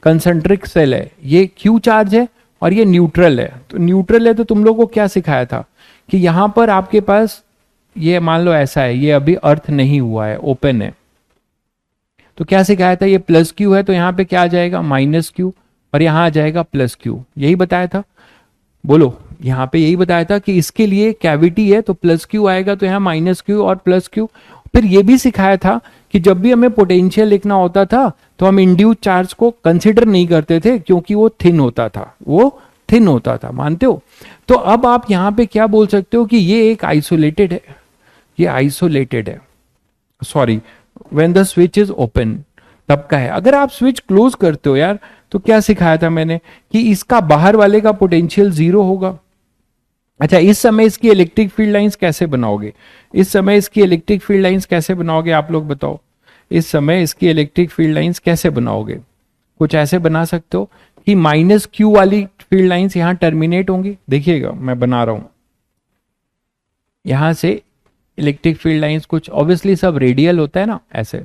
कंसेंट्रिक सेल है, ये Q चार्ज है और ये न्यूट्रल है। तो न्यूट्रल है तो तुम लोगों को क्या सिखाया था कि यहां पर आपके पास ये मान लो ऐसा है, ये अभी अर्थ नहीं हुआ है, ओपन है। तो क्या सिखाया था? ये प्लस क्यू है तो यहां पे क्या आ जाएगा? माइनस क्यू, और यहां आ जाएगा प्लस क्यू। यही बताया था, बोलो। यहां पे यही बताया था कि इसके लिए कैविटी है तो प्लस क्यू आएगा, तो यहां माइनस क्यू और प्लस क्यू। फिर ये भी सिखाया था कि जब भी हमें पोटेंशियल लिखना होता था तो हम इंड्यूस चार्ज को कंसिडर नहीं करते थे क्योंकि वो थिन होता था, वो थिन होता था, मानते हो? तो अब आप यहां पे क्या बोल सकते हो कि ये एक आइसोलेटेड है, ये आइसोलेटेड है, sorry, when the switch is open तब का है। अगर आप स्विच क्लोज करते हो यार, तो क्या सिखाया था मैंने कि इसका बाहर वाले का पोटेंशियल जीरो होगा। अच्छा, इस समय इसकी इलेक्ट्रिक फील्ड लाइंस कैसे बनाओगे? इस समय इसकी इलेक्ट्रिक फील्ड लाइंस कैसे बनाओगे आप लोग बताओ? इस समय इसकी इलेक्ट्रिक फील्ड लाइंस कैसे बनाओगे? कुछ ऐसे बना सकते हो कि माइनस क्यू वाली फील्ड लाइंस यहां टर्मिनेट होंगी। देखिएगा मैं बना रहा हूं, यहां से इलेक्ट्रिक फील्ड लाइंस कुछ ऑब्वियसली सब रेडियल होता है ना ऐसे,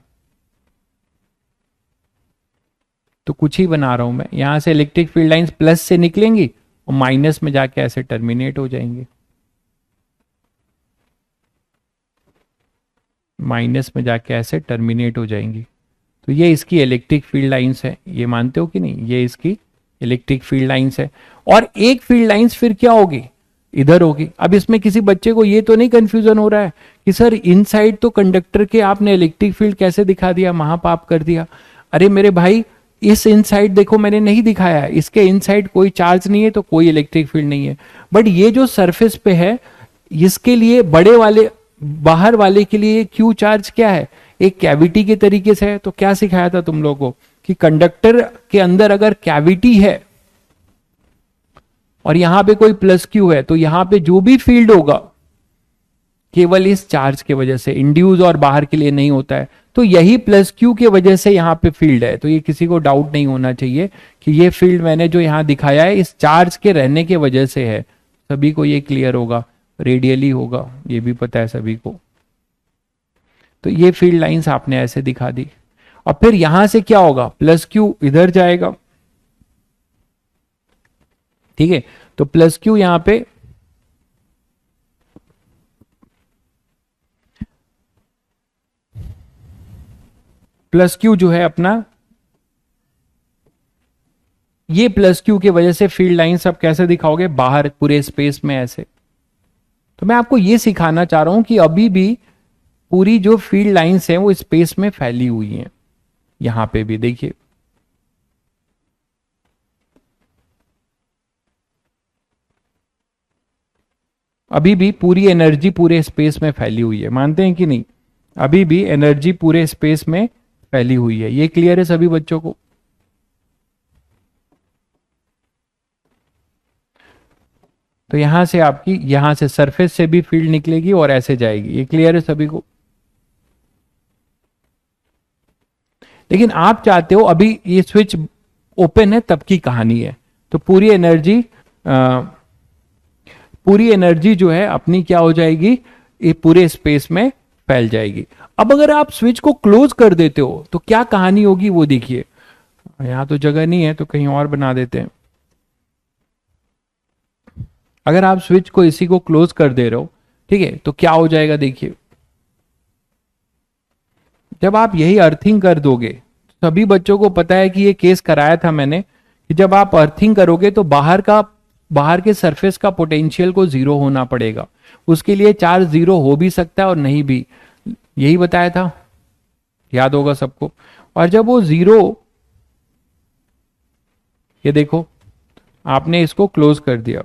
तो कुछ ही बना रहा हूं मैं। यहां से इलेक्ट्रिक फील्ड लाइंस प्लस से निकलेंगी और माइनस में जाके ऐसे टर्मिनेट हो जाएंगे, माइनस में जाके ऐसे टर्मिनेट हो जाएंगी। तो ये इसकी इलेक्ट्रिक फील्ड लाइंस है, ये मानते हो कि नहीं? ये इसकी इलेक्ट्रिक फील्ड लाइंस है। और एक फील्ड लाइंस फिर क्या होगी? इधर होगी। अब इसमें किसी बच्चे को ये तो नहीं कंफ्यूजन हो रहा है कि सर इनसाइड तो कंडक्टर के आपने इलेक्ट्रिक फील्ड कैसे दिखा दिया, महापाप कर दिया। अरे मेरे भाई, इस इनसाइड देखो मैंने नहीं दिखाया है, इसके इनसाइड कोई चार्ज नहीं है तो कोई इलेक्ट्रिक फील्ड नहीं है। बट ये जो सरफेस पे है इसके लिए बड़े वाले बाहर वाले के लिए क्यू चार्ज क्या है? एक कैविटी के तरीके से है। तो क्या सिखाया था तुम लोगों को कि कंडक्टर के अंदर अगर कैविटी है और यहां पे कोई प्लस क्यू है तो यहां पे जो भी फील्ड होगा केवल इस चार्ज के वजह से, इंड्यूस और बाहर के लिए नहीं होता है। तो यही प्लस क्यू के वजह से यहां पे फील्ड है। तो ये किसी को डाउट नहीं होना चाहिए कि ये फील्ड मैंने जो यहां दिखाया है इस चार्ज के रहने के वजह से है। सभी को ये क्लियर होगा, रेडियली होगा, ये भी पता है सभी को। तो ये फील्ड लाइंस आपने ऐसे दिखा दी। और फिर यहां से क्या होगा? प्लस क्यू इधर जाएगा, ठीक है? तो प्लस क्यू यहां पे प्लस क्यू जो है अपना, ये प्लस क्यू की वजह से फील्ड लाइंस आप कैसे दिखाओगे? बाहर पूरे स्पेस में ऐसे। तो मैं आपको ये सिखाना चाह रहा हूं कि अभी भी पूरी जो फील्ड लाइंस हैं वो स्पेस में फैली हुई हैं। यहां पे भी देखिए, अभी भी पूरी एनर्जी पूरे स्पेस में फैली हुई है, मानते हैं कि नहीं? अभी भी एनर्जी पूरे स्पेस में फैली हुई है। ये क्लियर है सभी बच्चों को? तो यहां से आपकी, यहां से सरफेस से भी फील्ड निकलेगी और ऐसे जाएगी। ये क्लियर है सभी को? लेकिन आप चाहते हो अभी ये स्विच ओपन है तब की कहानी है, तो पूरी एनर्जी जो है अपनी क्या हो जाएगी? ये पूरे स्पेस में फैल जाएगी। अब अगर आप स्विच को क्लोज कर देते हो तो क्या कहानी होगी वो देखिए। यहां तो जगह नहीं है तो कहीं और बना देते हैं। अगर आप स्विच को इसी को क्लोज कर दे रहे हो, ठीक है, तो क्या हो जाएगा देखिए। जब आप यही अर्थिंग कर दोगे, सभी बच्चों को पता है कि ये केस कराया था मैंने कि जब आप अर्थिंग करोगे तो बाहर के सरफेस का पोटेंशियल को जीरो होना पड़ेगा। उसके लिए चार्ज जीरो हो भी सकता है और नहीं भी, यही बताया था, याद होगा सबको। और जब वो जीरो, ये देखो आपने इसको क्लोज कर दिया,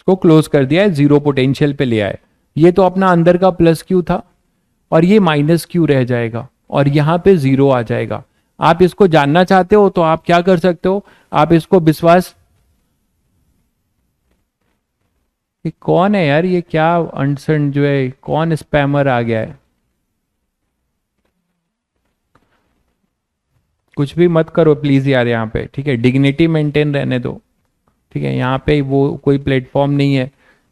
इसको क्लोज कर दिया है, जीरो पोटेंशियल पे ले आए। ये तो अपना अंदर का प्लस क्यू था और ये माइनस क्यू रह जाएगा और यहां पे जीरो आ जाएगा। आप इसको जानना चाहते हो तो आप क्या कर सकते हो, आप इसको विश्वास, ये कौन है यार, ये क्या अनसन जो है, कौन स्पैमर आ गया है। कुछ भी मत करो प्लीज यार यहाँ पे, ठीक है, डिग्निटी मेंटेन रहने दो, ठीक है। यहाँ पे वो कोई प्लेटफॉर्म नहीं है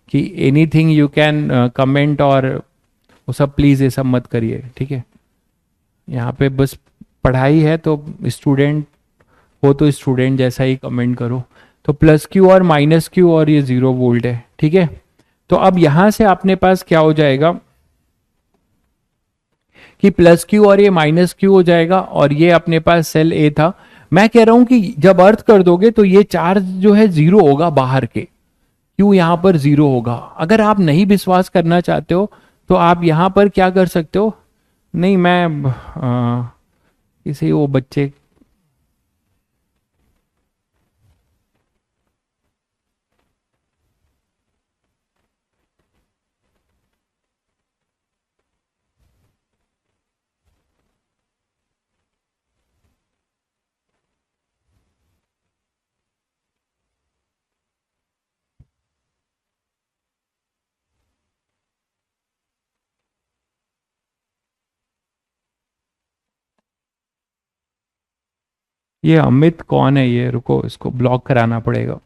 कि एनीथिंग यू कैन कमेंट और वो सब, प्लीज ये सब मत करिए, ठीक है। यहाँ पे बस पढ़ाई है तो स्टूडेंट हो तो स्टूडेंट जैसा ही कमेंट करो। तो प्लस क्यू और माइनस क्यू और ये 0 वोल्ट है, ठीक है। तो अब यहां से अपने पास क्या हो जाएगा कि प्लस क्यू और ये माइनस क्यू हो जाएगा और ये अपने पास सेल ए था। मैं कह रहा हूं कि जब अर्थ कर दोगे तो ये चार्ज जो है जीरो होगा बाहर के, क्यू यहां पर जीरो होगा। अगर आप नहीं विश्वास करना चाहते हो तो आप यहां पर क्या कर सकते हो, नहीं मैं किसी वो बच्चे, ये अमित कौन है ये, रुको इसको ब्लॉक कराना पड़ेगा।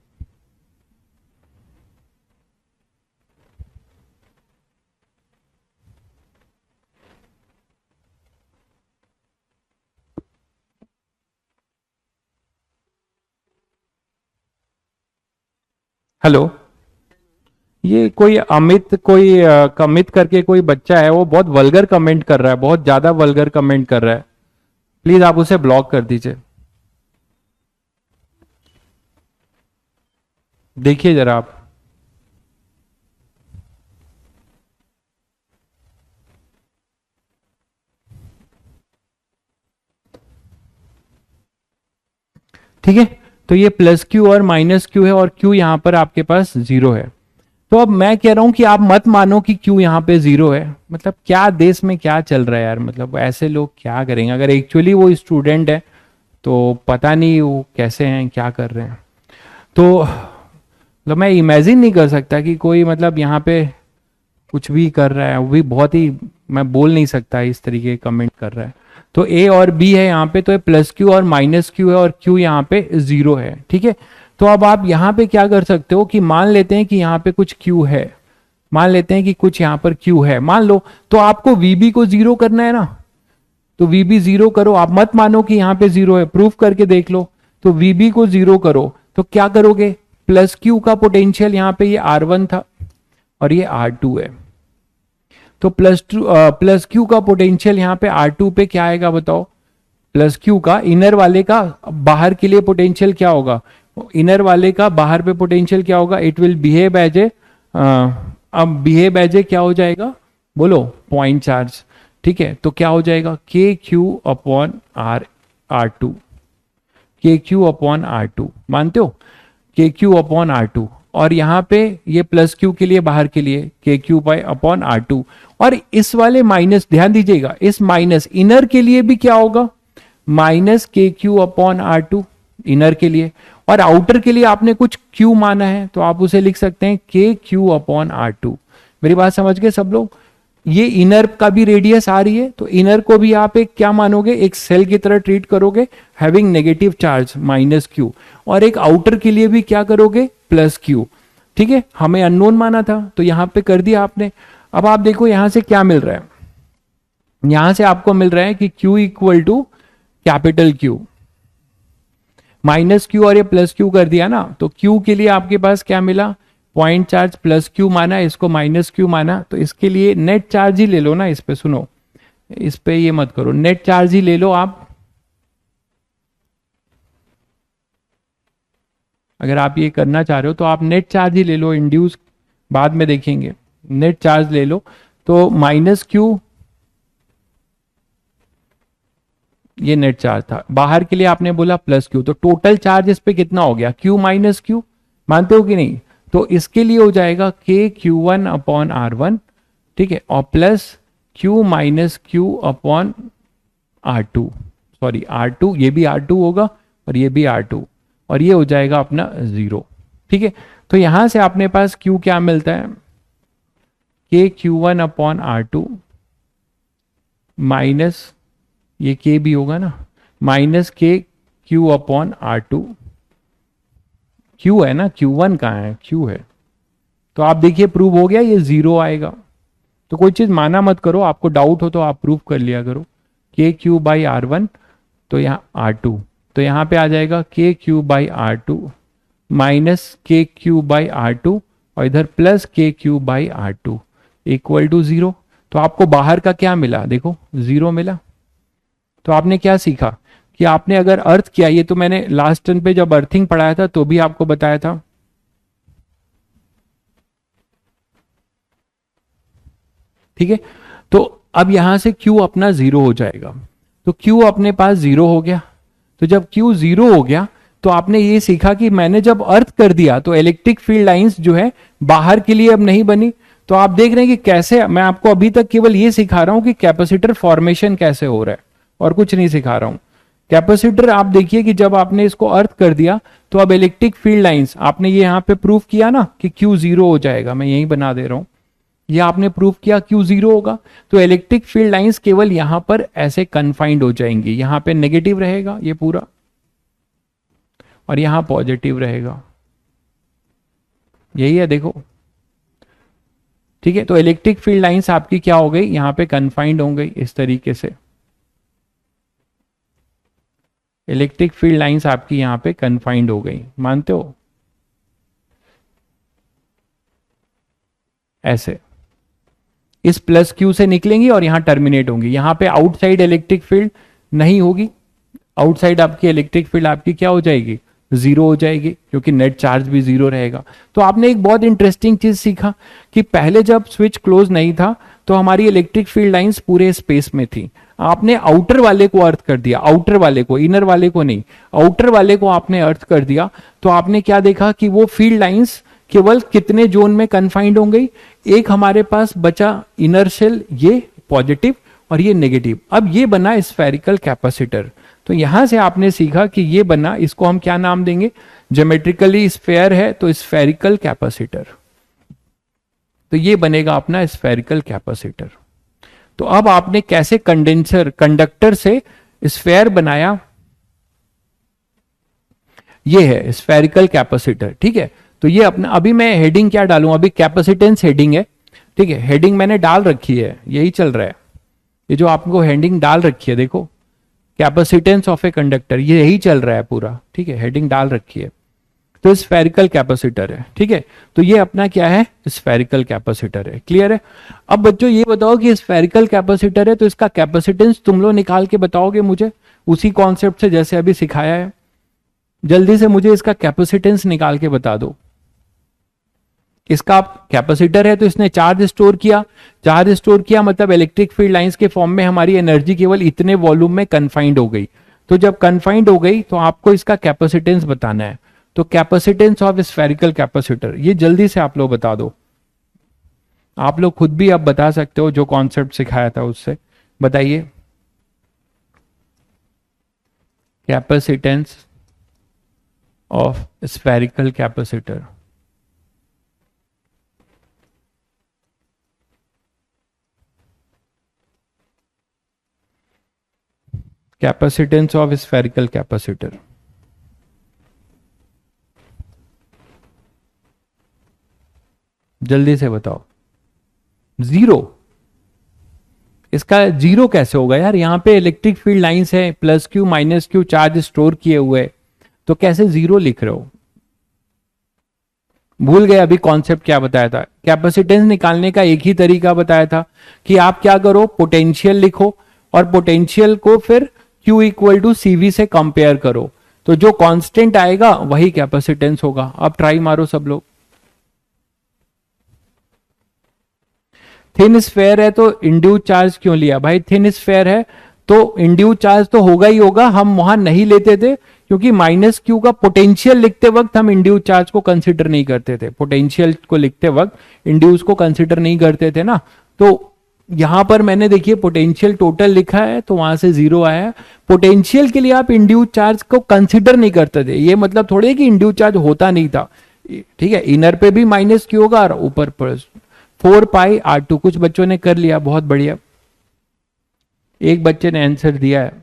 हेलो, ये कोई अमित, कोई कमित करके कोई बच्चा है, वो बहुत वल्गर कमेंट कर रहा है, बहुत ज्यादा वल्गर कमेंट कर रहा है। प्लीज आप उसे ब्लॉक कर दीजिए, देखिए जरा आप। ठीक है, तो ये प्लस क्यू और माइनस क्यू है और क्यू यहां पर आपके पास जीरो है। तो अब मैं कह रहा हूं कि आप मत मानो कि क्यू यहां पे जीरो है। मतलब क्या देश में क्या चल रहा है यार, मतलब ऐसे लोग क्या करेंगे, अगर एक्चुअली वो स्टूडेंट है तो पता नहीं वो कैसे हैं, क्या कर रहे हैं। तो मतलब मैं इमेजिन नहीं कर सकता कि कोई मतलब यहाँ पे कुछ भी कर रहा है, वो भी बहुत ही, मैं बोल नहीं सकता इस तरीके कमेंट कर रहा है। तो ए और बी है यहाँ पे, तो प्लस क्यू और माइनस क्यू है और क्यू यहाँ पे जीरो है, ठीक है। तो अब आप यहाँ पे क्या कर सकते हो कि मान लेते हैं कि यहाँ पे कुछ क्यू है, मान लेते हैं कि कुछ यहाँ पर क्यू है, मान लो, तो आपको वीबी को जीरो करना है ना, तो वीबी जीरो करो। आप मत मानो कि यहाँ पे जीरो है, प्रूफ करके देख लो। तो वीबी को जीरो करो तो क्या करोगे, प्लस क्यू का पोटेंशियल यहाँ पे ये R1 था और ये R2 है, तो प्लस क्यू का पोटेंशियल यहाँ पे R2 पे क्या आएगा बताओ। प्लस क्यू का इनर वाले का बाहर के लिए पोटेंशियल क्या होगा, इनर वाले का बाहर पे पोटेंशियल क्या होगा, it will behave as a, अब बिहेव एज ए क्या हो जाएगा बोलो, पॉइंट चार्ज, ठीक है। तो क्या हो जाएगा के क्यू अपॉन R2, के क्यू अपॉन R2, मानते हो, के क्यू अपॉन R2। और यहां पे ये प्लस क्यू के लिए बाहर के लिए के क्यू बाई अपॉन R2। और इस वाले माइनस, ध्यान दीजिएगा, इस माइनस इनर के लिए भी क्या होगा, minus K Q upon R2 inner के लिए। और आउटर के लिए आपने कुछ क्यू माना है तो आप उसे लिख सकते हैं के क्यू अपॉन R2। मेरी बात समझ गए सब लोग। ये इनर का भी रेडियस आ रही है तो इनर को भी आप एक क्या मानोगे, एक सेल की तरह ट्रीट करोगे, having negative charge minus Q. और एक आउटर के लिए भी क्या करोगे, प्लस क्यू, ठीक है। हमें अननोन माना था तो यहां पे कर दिया आपने। अब आप देखो यहां से क्या मिल रहा है, यहां से आपको मिल रहा है कि Q equal to capital Q, minus Q और ये प्लस क्यू कर दिया ना, तो Q के लिए आपके पास क्या मिला, पॉइंट चार्ज प्लस क्यू माना, इसको माइनस क्यू माना, तो इसके लिए नेट चार्ज ही ले लो ना। इस पे सुनो, इस पे ये मत करो, नेट चार्ज ही ले लो आप। अगर आप ये करना चाह रहे हो तो आप नेट चार्ज ही ले लो, इंड्यूस बाद में देखेंगे, नेट चार्ज ले लो। तो माइनस क्यू, ये नेट चार्ज था, बाहर के लिए आपने बोला प्लस क्यू, तो टोटल चार्ज इस पे कितना हो गया, क्यू माइनस क्यू, मानते हो कि नहीं। तो इसके लिए हो जाएगा K Q one upon R one, ठीक है, और plus Q minus Q upon R two, sorry R two, ये भी आर टू होगा और ये भी आर टू, और ये हो जाएगा अपना 0, ठीक है। तो यहां से अपने पास क्यू क्या मिलता है, K Q one upon R two minus, ये के भी होगा ना, minus K Q upon R two, Q है ना, क्यू वन कहाँ है, क्यू है। तो आप देखिए प्रूव हो गया, ये 0 आएगा। तो कोई चीज माना मत करो, आपको डाउट हो तो आप प्रूव कर लिया करो। के क्यू बाई आर वन, तो यहाँ आर टू, तो यहाँ पे आ जाएगा K Q by R two minus K Q by R two, और इधर plus K Q by R two equal to 0। तो आपको बाहर का क्या मिला, देखो 0 मिला। तो आपने क्या सीखा कि आपने अगर अर्थ किया, ये तो मैंने लास्ट टर्न पे जब अर्थिंग पढ़ाया था तो भी आपको बताया था, ठीक है। तो अब यहां से Q अपना 0 हो जाएगा, तो Q अपने पास 0 हो गया। तो जब Q 0 हो गया तो आपने ये सीखा कि मैंने जब अर्थ कर दिया तो इलेक्ट्रिक फील्ड लाइंस जो है बाहर के लिए अब नहीं बनी। तो आप देख रहे हैं कि कैसे, मैं आपको अभी तक केवल ये सिखा रहा हूं कि कैपेसिटर फॉर्मेशन कैसे हो रहा है, और कुछ नहीं सिखा रहा हूं। कैपेसिटर आप देखिए कि जब आपने इसको अर्थ कर दिया तो अब इलेक्ट्रिक फील्ड लाइंस, आपने ये यहां पे प्रूफ किया ना कि Q 0 हो जाएगा, मैं यही बना दे रहा हूं, ये आपने प्रूफ किया Q 0 होगा। तो इलेक्ट्रिक फील्ड लाइंस केवल यहां पर ऐसे कन्फाइंड हो जाएंगी, यहां पे नेगेटिव रहेगा ये पूरा, और यहां पॉजिटिव रहेगा, यही है देखो, ठीक है। तो इलेक्ट्रिक फील्ड लाइंस आपकी क्या हो गई, यहां पे कन्फाइंड हो गई इस तरीके से, इलेक्ट्रिक फील्ड लाइंस आपकी यहां पे कन्फाइंड हो गई, मानते हो, ऐसे इस प्लस Q से निकलेंगी और यहां टर्मिनेट होंगी। यहां पे आउटसाइड इलेक्ट्रिक फील्ड नहीं होगी, आउटसाइड आपकी इलेक्ट्रिक फील्ड आपकी क्या हो जाएगी, 0 हो जाएगी, क्योंकि नेट चार्ज भी 0 रहेगा। तो आपने एक बहुत इंटरेस्टिंग चीज सीखा कि पहले जब स्विच क्लोज नहीं था तो हमारी इलेक्ट्रिक फील्ड लाइंस पूरे स्पेस में थी, आपने आउटर वाले को अर्थ कर दिया, आउटर वाले को, इनर वाले को नहीं, आउटर वाले को आपने अर्थ कर दिया। तो आपने क्या देखा कि वो फील्ड लाइंस केवल कितने जोन में कन्फाइंड हो गई, एक हमारे पास बचा इनर शेल, ये पॉजिटिव और ये नेगेटिव। अब ये बना स्फेरिकल कैपेसिटर। तो यहां से आपने सीखा कि ये बना, इसको हम क्या नाम देंगे, ज्योमेट्रिकली स्फेयर है तो स्फेरिकल कैपेसिटर, तो ये बनेगा अपना स्फेरिकल कैपेसिटर। तो अब आपने कैसे कंडक्टर से स्फेयर बनाया, ये है स्फेरिकल कैपेसिटर, ठीक है। तो ये अपना, अभी मैं हेडिंग क्या डालूं, अभी कैपेसिटेंस हेडिंग है, ठीक है, हेडिंग मैंने डाल रखी है, यही चल रहा है, ये जो आपको हेडिंग डाल रखी है देखो, कैपेसिटेंस ऑफ ए कंडक्टर, ये यही चल रहा है पूरा, ठीक है, हेडिंग डाल रखी है। तो स्फेरिकल कैपेसिटर है, ठीक है। तो ये अपना क्या है, स्फेरिकल कैपेसिटर है, क्लियर है। अब बच्चों ये बताओ कि स्फेरिकल कैपेसिटर है तो इसका कैपेसिटेंस तुम लोग निकाल के बताओगे मुझे, उसी कॉन्सेप्ट से जैसे अभी सिखाया है। जल्दी से मुझे इसका कैपेसिटेंस निकाल के बता दो। इसका कैपेसिटर है तो इसने चार्ज स्टोर किया, चार्ज स्टोर किया मतलब इलेक्ट्रिक फील्ड लाइंस के फॉर्म में हमारी एनर्जी केवल इतने वॉल्यूम में कन्फाइंड हो गई। तो जब कन्फाइंड हो गई तो आपको इसका कैपेसिटेंस बताना है। तो कैपेसिटेंस ऑफ स्फेरिकल कैपेसिटर, ये जल्दी से आप लोग बता दो, आप लोग खुद भी अब बता सकते हो, जो कॉन्सेप्ट सिखाया था उससे बताइए। Capacitance of spherical capacitor, capacitance of spherical capacitor, जल्दी से बताओ। 0, इसका 0 कैसे होगा यार, यहां पे इलेक्ट्रिक फील्ड लाइंस है, plus Q minus Q charge store किए हुए, तो कैसे 0 लिख रहे हो, भूल गए अभी कॉन्सेप्ट क्या बताया था। कैपेसिटेंस निकालने का एक ही तरीका बताया था कि आप क्या करो, पोटेंशियल लिखो और पोटेंशियल को फिर Q इक्वल टू CV से कंपेयर करो, तो जो कांस्टेंट आएगा वही कैपेसिटेंस होगा। अब ट्राई मारो सब लोग। थिन स्फेयर है तो इंड्यूस चार्ज क्यों लिया भाई, थिन स्फेयर है तो इंड्यूस चार्ज तो होगा ही होगा, हम वहां नहीं लेते थे क्योंकि माइनस क्यू का पोटेंशियल लिखते वक्त हम इंड्यूस चार्ज को कंसिडर नहीं करते थे, पोटेंशियल को लिखते वक्त इंड्यूस को कंसिडर नहीं करते थे ना। तो यहां पर मैंने देखिए पोटेंशियल टोटल लिखा है तो वहां से 0 आया है। पोटेंशियल के लिए आप इंड्यूस चार्ज को कंसिडर नहीं करते थे, ये मतलब थोड़े कि इंड्यूस चार्ज होता नहीं था, ठीक है। इनर पे भी माइनस क्यू होगा और ऊपर प्लस 4 पाई R2। कुछ बच्चों ने कर लिया, बहुत बढ़िया। एक बच्चे ने आंसर दिया है,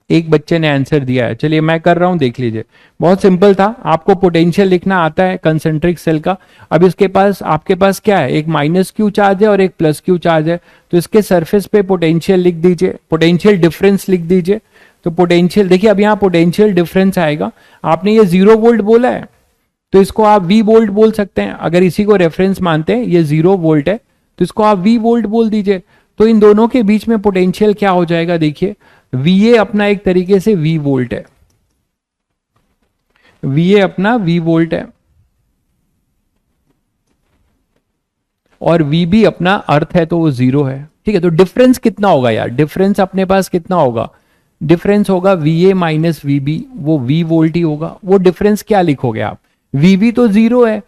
एक बच्चे ने आंसर दिया है। चलिए मैं कर रहा हूं, देख लीजिए। बहुत सिंपल था, आपको पोटेंशियल लिखना आता है कंसेंट्रिक सेल का। अब इसके पास, आपके पास क्या है, एक माइनस क्यू चार्ज है और एक प्लस क्यू चार्ज है, तो इसके सरफेस पे पोटेंशियल लिख दीजिए, पोटेंशियल डिफरेंस लिख दीजिए। तो पोटेंशियल देखिए, अब यहाँ पोटेंशियल डिफरेंस आएगा। आपने ये 0 वोल्ट बोला है तो इसको आप V वोल्ट बोल सकते हैं, अगर इसी को रेफरेंस मानते हैं, ये 0 वोल्ट है तो इसको आप V वोल्ट बोल दीजिए। तो इन दोनों के बीच में पोटेंशियल क्या हो जाएगा, देखिए VA अपना एक तरीके से V वोल्ट है, VA अपना V वोल्ट है और VB अपना अर्थ है तो वो 0 है, ठीक है। तो डिफरेंस कितना होगा यार, डिफरेंस अपने पास कितना होगा, डिफरेंस होगा VA माइनस VB, वो V वोल्ट ही होगा। वो डिफरेंस क्या लिखोगे आप, VB तो 0 है,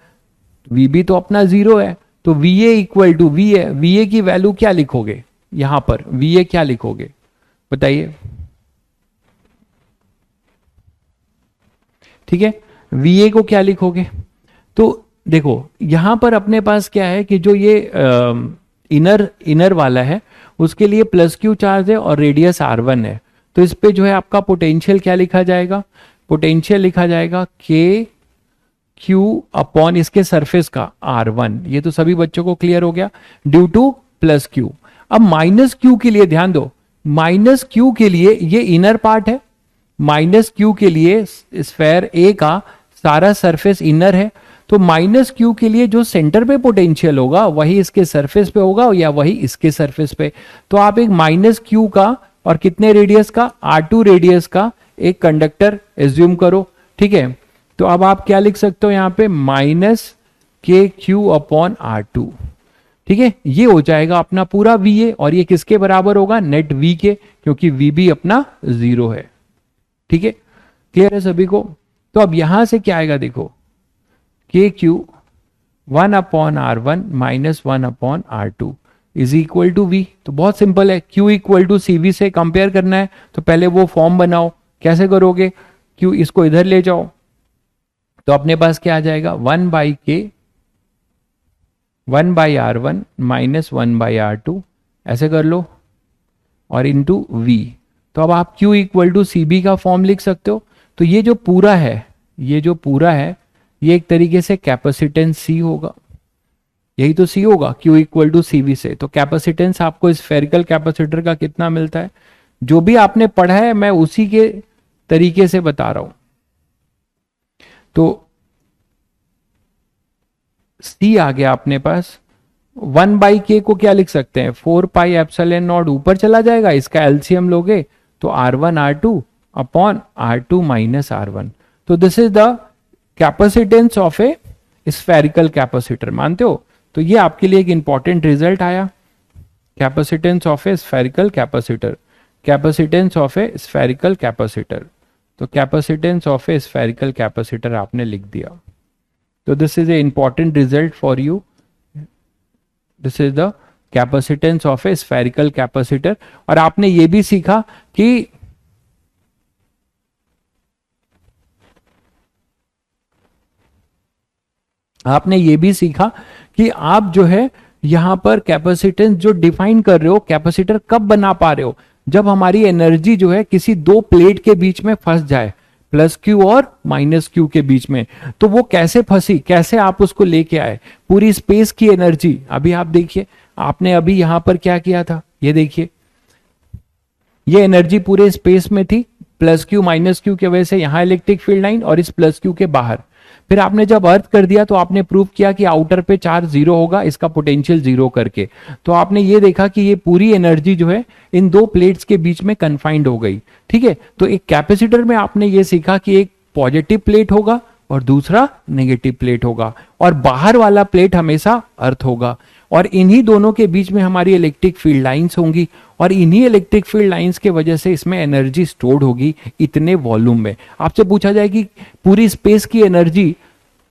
VB तो अपना 0 है, तो VA equal to VA, VA की वैल्यू क्या लिखोगे यहां पर, VA क्या लिखोगे बताइए, ठीक है। VA को क्या लिखोगे, तो देखो यहां पर अपने पास क्या है कि जो ये इनर वाला है उसके लिए प्लस क्यू चार्ज है और रेडियस R1 है, तो इस पे जो है आपका पोटेंशियल क्या लिखा जाएगा, पोटेंशियल लिखा जाएगा के क्यू अपॉन इसके सरफेस का R1। ये तो सभी बच्चों को क्लियर हो गया, ड्यू टू प्लस क्यू। अब माइनस क्यू के लिए ध्यान दो, माइनस क्यू के लिए ये इनर पार्ट है, माइनस क्यू के लिए स्फेयर ए का सारा सरफेस इनर है, तो माइनस क्यू के लिए जो सेंटर पे पोटेंशियल होगा वही इसके सरफेस पे होगा या वही इसके सरफेस पे। तो आप एक माइनस क्यू का और कितने रेडियस का, R2 रेडियस का एक कंडक्टर एज्यूम करो, ठीक है। तो अब आप क्या लिख सकते हो यहां पे, minus K Q upon R2, ठीक है। ये हो जाएगा अपना पूरा VA और ये किसके बराबर होगा, नेट V के, क्योंकि VB अपना 0 है, ठीक है। क्लियर है सभी को। तो अब यहां से क्या आएगा देखो, K Q 1 upon R1 minus 1 upon R2 is equal to V। तो बहुत सिंपल है, Q इक्वल टू CV से कंपेयर करना है तो पहले वो फॉर्म बनाओ। कैसे करोगे, Q इसको इधर ले जाओ तो अपने पास क्या आ जाएगा, 1 बाई के 1 by R1 minus 1 by R2, ऐसे कर लो, और इंटू V। तो अब आप Q इक्वल टू CB का फॉर्म लिख सकते हो। तो ये जो पूरा है, ये जो पूरा है ये एक तरीके से कैपेसिटेंस C होगा, यही तो C होगा Q इक्वल टू CV से। तो कैपेसिटेंस आपको स्फेरिकल कैपेसिटर का कितना मिलता है, जो भी आपने पढ़ा है मैं उसी के तरीके से बता रहा हूं। तो C आ गया अपने पास, 1 बाई के को क्या लिख सकते हैं, 4 पाई एप्सिलॉन नॉट, ऊपर चला जाएगा, इसका एलसीएम लोगे तो R1 R2 upon R2 minus R1। तो this is the capacitance of a spherical capacitor, मानते हो। तो ये आपके लिए एक इंपॉर्टेंट रिजल्ट आया, capacitance of a spherical capacitor, capacitance of a spherical capacitor. तो capacitance of a spherical capacitor आपने लिख दिया। तो this is a important result for you, this is the capacitance of a spherical capacitor. और आपने ये भी सीखा कि आप जो है यहां पर कैपेसिटेंस जो डिफाइन कर रहे हो, कैपेसिटर कब बना पा रहे हो, जब हमारी एनर्जी जो है किसी दो प्लेट के बीच में फंस जाए, प्लस क्यू और माइनस क्यू के बीच में। तो वो कैसे फंसी, कैसे आप उसको लेके आए, पूरी स्पेस की एनर्जी। अभी आप देखिए, आपने अभी यहां पर क्या किया था, ये देखिए, ये एनर्जी पूरे स्पेस में थी, प्लस क्यू माइनस क्यू की वजह से यहां इलेक्ट्रिक फील्ड लाइन और इस प्लस क्यू के बाहर। फिर आपने जब अर्थ कर दिया तो आपने प्रूव किया कि आउटर पे चार्ज 0 होगा, इसका पोटेंशियल 0 करके। तो आपने ये देखा कि ये पूरी एनर्जी जो है इन दो प्लेट्स के बीच में कन्फाइंड हो गई, ठीक है। तो एक कैपेसिटर में आपने ये सीखा कि एक पॉजिटिव प्लेट होगा और दूसरा नेगेटिव प्लेट होगा, और बाहर वाला प्लेट हमेशा अर्थ होगा। और इन्हीं दोनों के बीच में हमारी इलेक्ट्रिक फील्ड लाइंस होंगी और इन्हीं इलेक्ट्रिक फील्ड लाइंस के वजह से इसमें एनर्जी स्टोर्ड होगी इतने वॉल्यूम में। आपसे पूछा जाए कि पूरी स्पेस की एनर्जी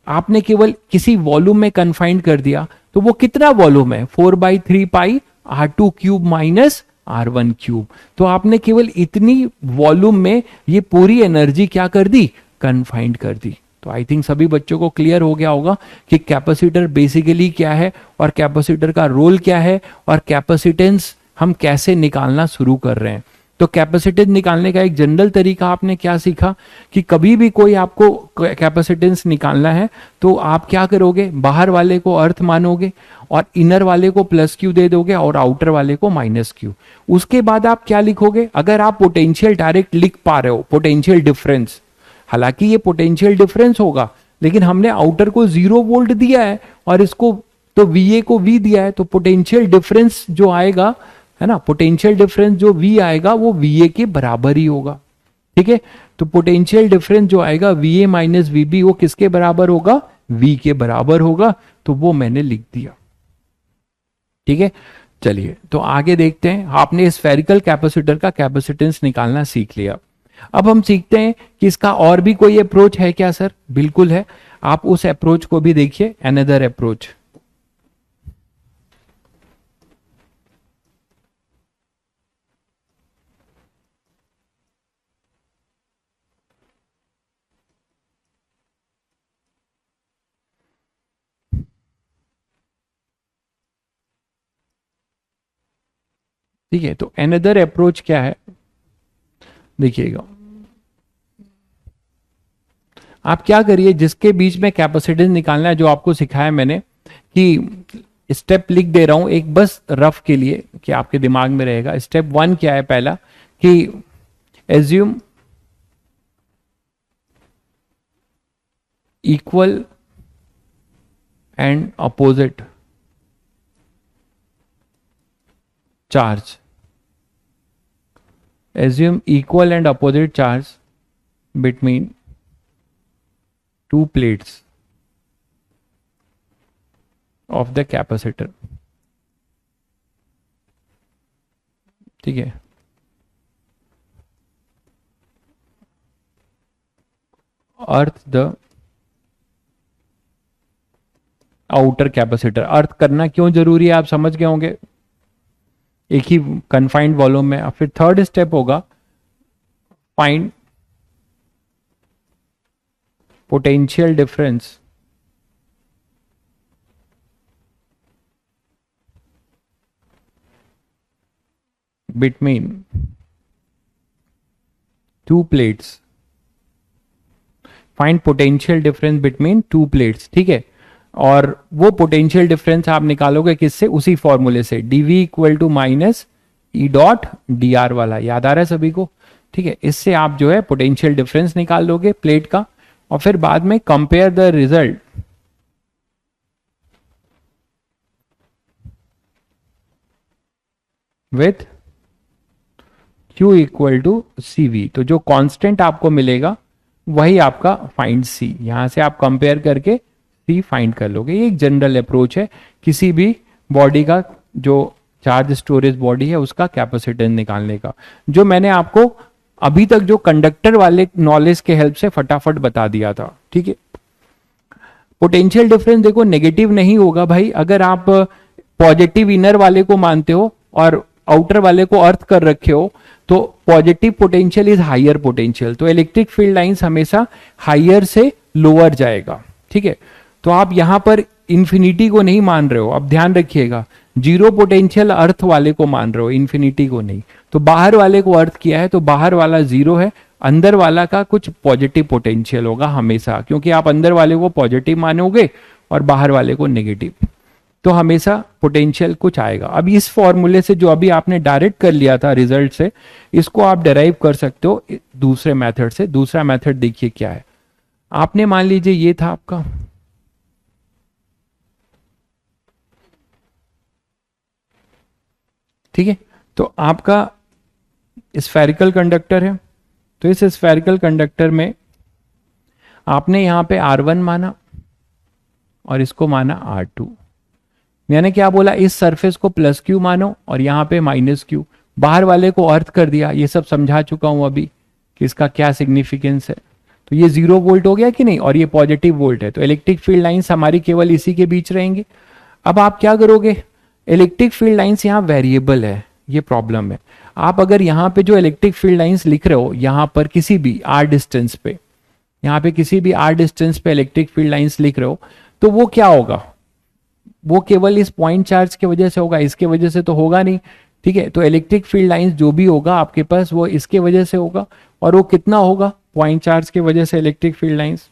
आपने केवल किसी वॉल्यूम में कन्फाइंड कर दिया तो वो कितना वॉल्यूम है, 4/3 r2 cube minus r1 cube. तो आपने केवल इतनी वॉल्यूम में ये पूरी एनर्जी क्या कर दी, कन्फाइंड कर दी। तो आई थिंक सभी बच्चों को क्लियर हो गया होगा कि कैपेसिटर बेसिकली क्या है और कैपेसिटर का रोल क्या है और कैपेसिटेंस हम कैसे निकालना शुरू कर रहे हैं। तो कैपेसिटेंस निकालने का एक जनरल तरीका आपने क्या सीखा कि कभी भी कोई आपको कैपेसिटेंस निकालना है तो आप क्या करोगे, बाहर वाले को अर्थ मानोगे और इनर वाले को प्लस क्यू दे दोगे और आउटर वाले को माइनस क्यू। उसके बाद आप क्या लिखोगे, अगर आप पोटेंशियल डायरेक्ट लिख पा रहे हो, पोटेंशियल डिफरेंस, हालांकि ये पोटेंशियल डिफरेंस होगा लेकिन हमने आउटर को 0 वोल्ट दिया है और इसको तो VA को V दिया है, तो पोटेंशियल डिफरेंस जो आएगा है ना, पोटेंशियल डिफरेंस जो V आएगा वो VA के बराबर ही होगा। ठीक है, तो पोटेंशियल डिफरेंस जो आएगा VA माइनस VB वो किसके बराबर होगा, V के बराबर होगा। तो वो मैंने लिख दिया। ठीक है, चलिए तो आगे देखते हैं। आपने स्फेरिकल कैपेसिटर का कैपेसिटेंस निकालना सीख लिया। अब हम सीखते हैं कि इसका और भी कोई अप्रोच है क्या सर। बिल्कुल है, आप उस अप्रोच को भी देखिए, अनदर अप्रोच। ठीक है, तो अनदर अप्रोच क्या है देखिएगा। आप क्या करिए, जिसके बीच में कैपेसिटेंस निकालना है जो आपको सिखाया मैंने, कि स्टेप लिख दे रहा हूं एक बस रफ के लिए कि आपके दिमाग में रहेगा। स्टेप 1 क्या है, पहला कि assume equal and opposite charge, assume equal and opposite charge between two plates of the capacitor। ठीक है, अर्थ द आउटर कैपेसिटर। अर्थ करना क्यों जरूरी है आप समझ गए होंगे, एक ही कन्फाइंड वॉल्यूम में। और फिर थर्ड स्टेप होगा find potential difference between two plates, find potential difference between two plates. ठीक है, और वो पोटेंशियल डिफरेंस आप निकालोगे किससे, उसी फॉर्मूले से, dV equal to minus E dot D R वाला। याद आ रहा है सभी को। ठीक है, इससे आप जो है पोटेंशियल डिफरेंस निकाल लोगे प्लेट का और फिर बाद में compare the result with Q equal to CV। तो जो कांस्टेंट आपको मिलेगा वही आपका फाइंड C, यहां से आप कंपेयर करके C फाइंड कर लोगे। ये एक जनरल अप्रोच है किसी भी बॉडी का, जो चार्ज स्टोरेज बॉडी है उसका कैपेसिटेंस निकालने का, जो मैंने आपको अभी तक जो कंडक्टर वाले नॉलेज के हेल्प से फटाफट बता दिया था। ठीक है, पोटेंशियल डिफरेंस देखो नेगेटिव नहीं होगा भाई, अगर आप पॉजिटिव इनर वाले को मानते हो और आउटर वाले को अर्थ कर रखे हो तो positive potential is higher potential, तो इलेक्ट्रिक फील्ड लाइंस हमेशा हायर से लोअर जाएगा। ठीक है, तो आप यहां पर इंफिनिटी को नहीं मान रहे हो, अब ध्यान रखिएगा, जीरो पोटेंशियल अर्थ वाले को मान रहे हो, इंफिनिटी को नहीं। तो बाहर वाले को अर्थ किया है तो बाहर वाला जीरो है, अंदर वाला का कुछ पॉजिटिव पोटेंशियल होगा हमेशा, क्योंकि आप अंदर वाले को पॉजिटिव मानोगे और बाहर वाले को नेगेटिव, तो हमेशा पोटेंशियल कुछ आएगा। अब इस फॉर्मूले से जो अभी आपने डायरेक्ट कर लिया था रिजल्ट से, इसको आप डेराइव कर सकते हो दूसरे मेथड से। दूसरा मेथड देखिए क्या है, आपने मान लीजिए ये था आपका, ठीक है, तो आपका स्फेरिकल कंडक्टर है, तो इस स्फेरिकल कंडक्टर में आपने यहां पे R1 माना और इसको माना R2। मैंने क्या बोला, इस सरफेस को प्लस क्यू मानो और यहाँ पे माइनस क्यू, बाहर वाले को अर्थ कर दिया। ये सब समझा चुका हूं अभी कि इसका क्या सिग्निफिकेंस है। तो ये 0 वोल्ट हो गया कि नहीं, और ये पॉजिटिव वोल्ट है, तो इलेक्ट्रिक फील्ड लाइंस हमारी केवल इसी के बीच रहेंगी। अब आप क्या करोगे, इलेक्ट्रिक फील्ड लाइंस यहाँ वेरिएबल है, ये प्रॉब्लम है। आप अगर यहाँ पे जो इलेक्ट्रिक फील्ड लाइंस लिख रहे हो, यहाँ पर किसी भी आर डिस्टेंस पे, यहाँ पे किसी भी आर डिस्टेंस पे इलेक्ट्रिक फील्ड लाइंस लिख रहे हो, तो वो क्या होगा, वो केवल इस पॉइंट चार्ज की वजह से होगा, इसके वजह से तो होगा नहीं। ठीक है, तो इलेक्ट्रिक फील्ड लाइंस जो भी होगा आपके पास वो इसके वजह से होगा, और वो कितना होगा, पॉइंट चार्ज की वजह से इलेक्ट्रिक फील्ड लाइंस।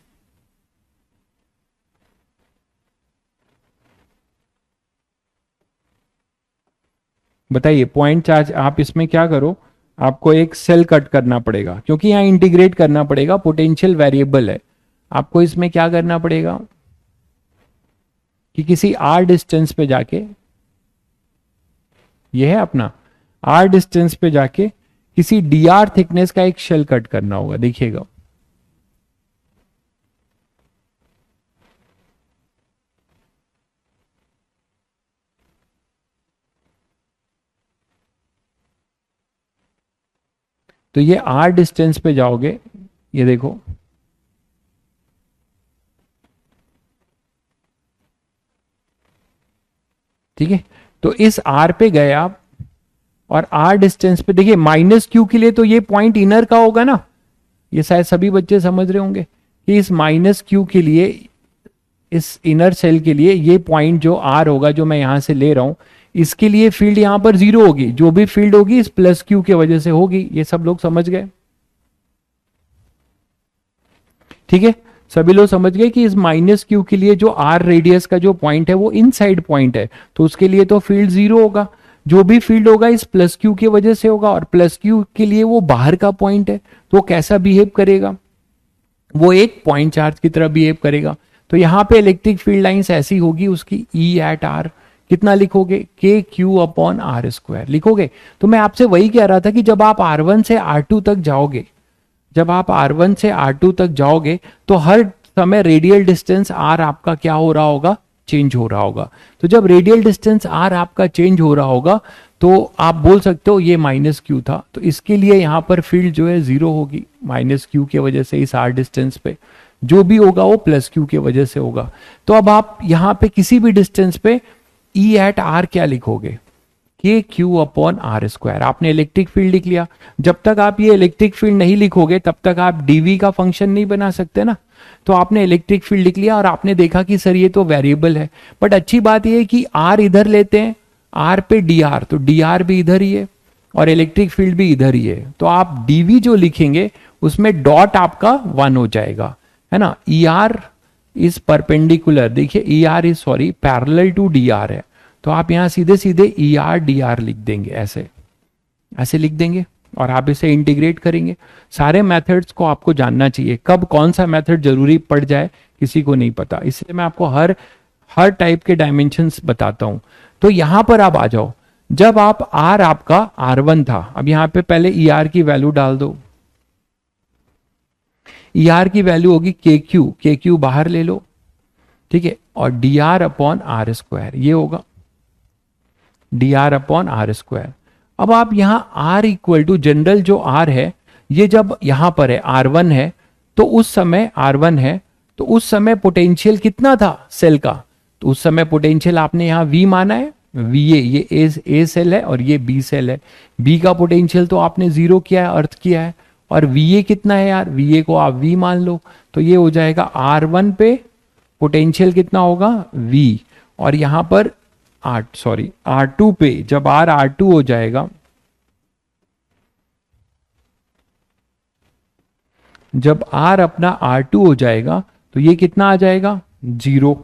बताइए, पॉइंट चार्ज, आप इसमें क्या करो, आपको एक सेल कट करना पड़ेगा, क्योंकि यहाँ इंटीग्रेट करना पड़ेगा, पोटेंशियल वेरिएबल है। आपको इसमें क्या करना पड़ेगा कि किसी आर डिस्टेंस पे जाके, ये है अपना आर डिस्टेंस पे जाके किसी डी आर थिकनेस का एक शेल कट करना होगा। देखिएगा, तो ये आर डिस्टेंस पे जाओगे, ये देखो, ठीक है। तो इस आर पे गए आप, और आर डिस्टेंस पे देखिए, माइनस क्यू के लिए तो ये पॉइंट इनर का होगा ना, ये शायद सभी बच्चे समझ रहे होंगे कि इस माइनस क्यू के लिए, इस इनर सेल के लिए ये पॉइंट जो आर होगा, जो मैं यहां से ले रहा हूं, इसके लिए फील्ड यहां पर 0 होगी। जो भी फील्ड होगी इस प्लस क्यू की वजह से होगी। ये सब लोग समझ गए, ठीक है। सभी लोग समझ गए कि इस माइनस क्यू के लिए जो आर रेडियस का जो पॉइंट है वो इनसाइड पॉइंट है, तो उसके लिए तो फील्ड 0 होगा। जो भी फील्ड होगा इस प्लस क्यू की वजह से होगा, और प्लस क्यू के लिए वो बाहर का पॉइंट है, तो वो कैसा बिहेव करेगा, वो एक पॉइंट चार्ज की तरह बिहेव करेगा। तो यहां पे इलेक्ट्रिक फील्ड लाइंस ऐसी होगी, उसकी ई एट आर कितना लिखोगे, के क्यू अपॉन आर स्क्वायर लिखोगे। तो मैं आपसे वही कह रहा था कि जब आप R1 से R2 तक जाओगे, जब आप R1 से R2 तक जाओगे, तो हर समय रेडियल डिस्टेंस R आपका क्या हो रहा होगा, चेंज हो रहा होगा। तो जब रेडियल डिस्टेंस R आपका चेंज हो रहा होगा, तो आप बोल सकते हो ये माइनस क्यू था, तो इसके लिए यहां पर फील्ड जो है 0 होगी, माइनस क्यू के वजह से इस R डिस्टेंस पे। जो भी होगा वो प्लस क्यू के वजह से होगा। तो अब आप यहां पे किसी भी डिस्टेंस पे ई एट आर क्या लिखोगे, के क्यू अपॉन आर स्क्वायर। आपने इलेक्ट्रिक फील्ड लिख लिया। जब तक आप ये इलेक्ट्रिक फील्ड नहीं लिखोगे तब तक आप डीवी का फंक्शन नहीं बना सकते ना। तो आपने इलेक्ट्रिक फील्ड लिख लिया और आपने देखा कि सर ये तो वेरिएबल है, बट अच्छी बात ये है कि आर इधर लेते हैं, आर पे डी आर, तो डी आर भी इधर ही है और इलेक्ट्रिक फील्ड भी इधर ही है। तो आप डीवी जो लिखेंगे उसमें डॉट आपका 1 हो जाएगा, है ना। ई आर इज परपेंडिकुलर, देखिए E R is sorry parallel to D R है, तो आप यहां सीधे सीधे ई आर डी आर लिख देंगे, ऐसे ऐसे लिख देंगे और आप इसे इंटीग्रेट करेंगे। सारे मेथड्स को आपको जानना चाहिए, कब कौन सा मेथड जरूरी पड़ जाए किसी को नहीं पता, इसलिए मैं आपको हर हर टाइप के डायमेंशंस बताता हूं। तो यहां पर आप आ जाओ, जब आप आर आपका R1 था, अब यहां पे पहले ई आर की वैल्यू डाल दो। ई आर की वैल्यू होगी के क्यू बाहर ले लो, ठीक है, और D R upon R square ये होगा, D R upon R square. अब आप यहां आर इक्वल टू जनरल जो आर है, ये जब यहां पर है R1 है, तो उस समय R1 है, तो उस समय पोटेंशियल कितना था सेल का, तो उस समय पोटेंशियल आपने यहां V माना है, VA, ये ए सेल है और ये बी सेल है। बी का पोटेंशियल तो आपने 0 किया है, अर्थ किया है, और VA कितना है यार, VA को आप V मान लो, तो ये हो जाएगा R1 पे पोटेंशियल कितना होगा V, और यहां पर R2 पे जब R2 हो जाएगा, जब R अपना R2 हो जाएगा तो ये कितना आ जाएगा 0।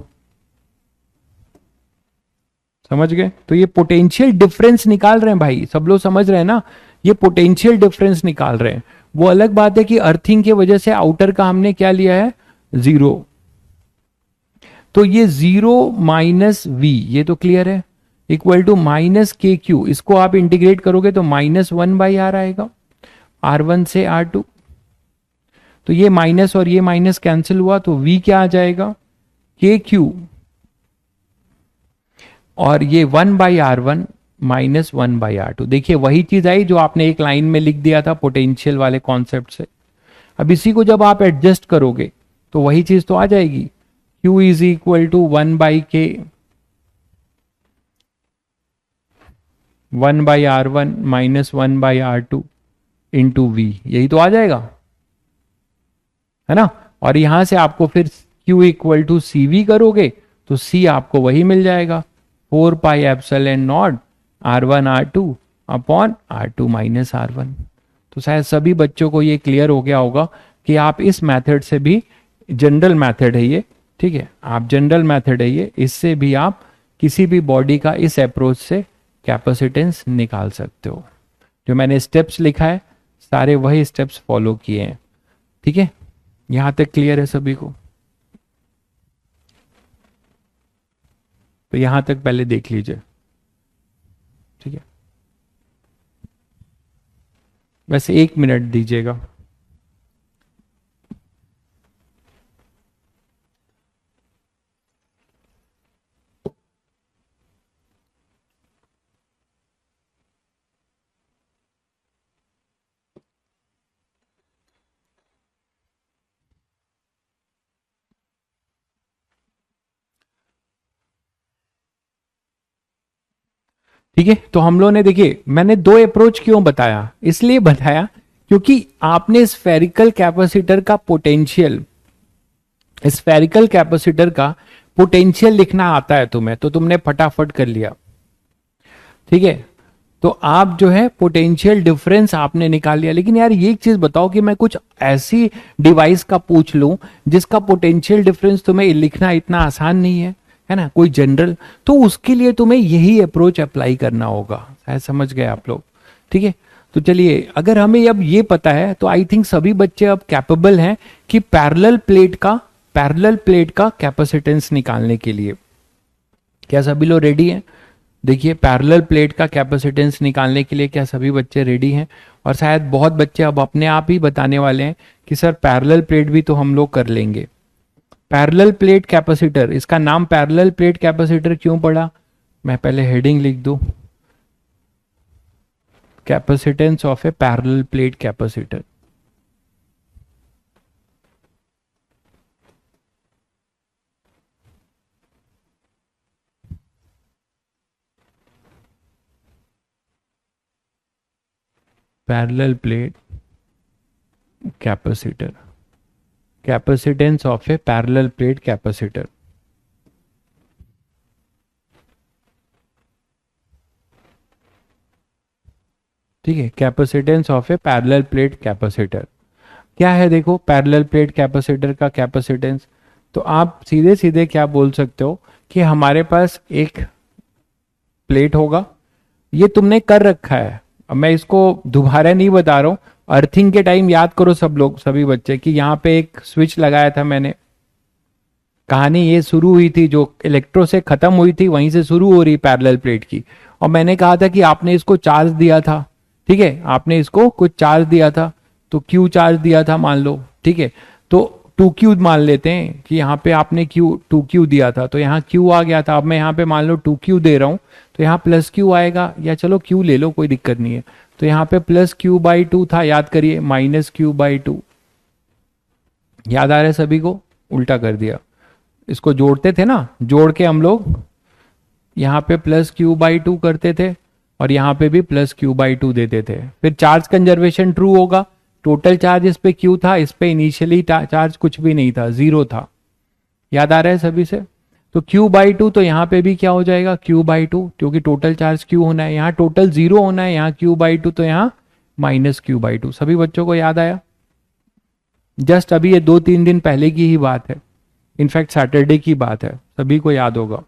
समझ गए। तो ये पोटेंशियल डिफरेंस निकाल रहे हैं भाई, सब लोग समझ रहे हैं ना, ये पोटेंशियल डिफरेंस निकाल रहे हैं। वो अलग बात है कि अर्थिंग की वजह से आउटर का हमने क्या लिया है 0, तो ये 0 माइनस V, ये तो क्लियर है, equal to minus K Q, इसको आप इंटीग्रेट करोगे तो -1/r आएगा, R1 से R2, तो ये माइनस और ये माइनस कैंसिल हुआ, तो V क्या आ जाएगा के क्यू, और ये 1/r1 माइनस 1/r2। देखिए वही चीज आई जो आपने एक लाइन में लिख दिया था पोटेंशियल वाले कॉन्सेप्ट से। अब इसी को जब आप एडजस्ट करोगे तो वही चीज तो आ जाएगी, Q is equal to 1/k 1/r1 minus 1/r2 into V, यही तो आ जाएगा, है ना। और यहां से आपको फिर Q इक्वल टू CV करोगे तो C आपको वही मिल जाएगा, 4πε0 R1 R2 upon R2 minus R1। तो शायद सभी बच्चों को ये क्लियर हो गया होगा कि आप इस मेथड से भी, जनरल मेथड है ये, ठीक है, आप जनरल मेथड है ये, इससे भी आप किसी भी बॉडी का इस अप्रोच से कैपेसिटेंस निकाल सकते हो। जो मैंने स्टेप्स लिखा है सारे वही स्टेप्स फॉलो किए हैं, ठीक है। यहां तक क्लियर है सभी को? तो यहां तक पहले देख लीजिए, ठीक है। बस 1 मिनट दीजिएगा। ठीक है, तो हम लोगों ने, देखिए मैंने 2 अप्रोच क्यों बताया, इसलिए बताया क्योंकि आपने स्फेरिकल कैपेसिटर का पोटेंशियल, स्फेरिकल कैपेसिटर का पोटेंशियल लिखना आता है तुम्हें, तो तुमने फटाफट कर लिया, ठीक है। तो आप जो है पोटेंशियल डिफरेंस आपने निकाल लिया। लेकिन यार ये एक चीज बताओ कि मैं कुछ ऐसी डिवाइस का पूछ लूं जिसका पोटेंशियल डिफरेंस तुम्हें लिखना इतना आसान नहीं है ना, कोई जनरल, तो उसके लिए तुम्हें यही अप्रोच अप्लाई करना होगा। शायद समझ गए आप लोग, ठीक है। तो चलिए, अगर हमें अब ये पता है तो आई थिंक सभी बच्चे अब कैपेबल हैं कि पैरेलल प्लेट का कैपेसिटेंस निकालने के लिए। क्या सभी लोग रेडी हैं? देखिए, पैरेलल प्लेट का कैपेसिटेंस निकालने के लिए क्या सभी बच्चे रेडी हैं? और शायद बहुत बच्चे अब अपने आप ही बताने वाले हैं कि सर पैरेलल प्लेट भी तो हम लोग कर लेंगे। पैरेलल प्लेट कैपेसिटर, इसका नाम पैरेलल प्लेट कैपेसिटर क्यों पड़ा? मैं पहले हेडिंग लिख दूं, capacitance of A parallel plate capacitor. Parallel plate capacitor, capacitance of A parallel plate capacitor. ठीक है, capacitance of A parallel plate capacitor क्या है? देखो, पैरेलल प्लेट कैपेसिटर का कैपेसिटेंस, तो आप सीधे सीधे क्या बोल सकते हो कि हमारे पास एक प्लेट होगा, ये तुमने कर रखा है, अब मैं इसको दोबारा नहीं बता रहा हूं। अर्थिंग के टाइम याद करो सब लोग, सभी बच्चे, कि यहां पे एक स्विच लगाया था मैंने, कहानी ये शुरू हुई थी, जो इलेक्ट्रो से खत्म हुई थी वहीं से शुरू हो रही पैरेलल प्लेट की। और मैंने कहा था कि आपने इसको चार्ज दिया था, ठीक है, आपने इसको कुछ चार्ज दिया था, तो क्यू चार्ज दिया था मान लो, ठीक है, तो 2Q मान लेते हैं कि यहाँ पे आपने Q दिया था, तो यहाँ Q आ गया था। अब मैं यहाँ पे मान लो 2Q दे रहा हूँ, तो यहाँ +Q आएगा, या चलो Q ले लो, कोई दिक्कत नहीं है। तो यहाँ पे +Q/2 था, याद करिए, -Q/2, याद आ रहा है सभी को? उल्टा कर दिया, इसको जोड़ते थे ना, जोड़ के हम लोग यहाँ पे +Q/2 करते थे और यहाँ पे भी +Q/2 देते थे। फिर चार्ज कंजर्वेशन ट्रू होगा, टोटल चार्ज इस पे Q था, इस पे इनिशियली चार्ज कुछ भी नहीं था, 0 था। याद आ रहा है सभी से? तो Q/2, तो यहाँ पे भी क्या हो जाएगा, Q/2, क्योंकि टोटल चार्ज Q होना है, यहाँ टोटल 0 होना है, यहाँ Q/2, तो यहाँ -Q/2। सभी बच्चों को याद आया? जस्ट अभी ये 2-3 दिन पहले की ही बात है, इनफैक्ट सैटरडे की बात है, सभी को याद होगा।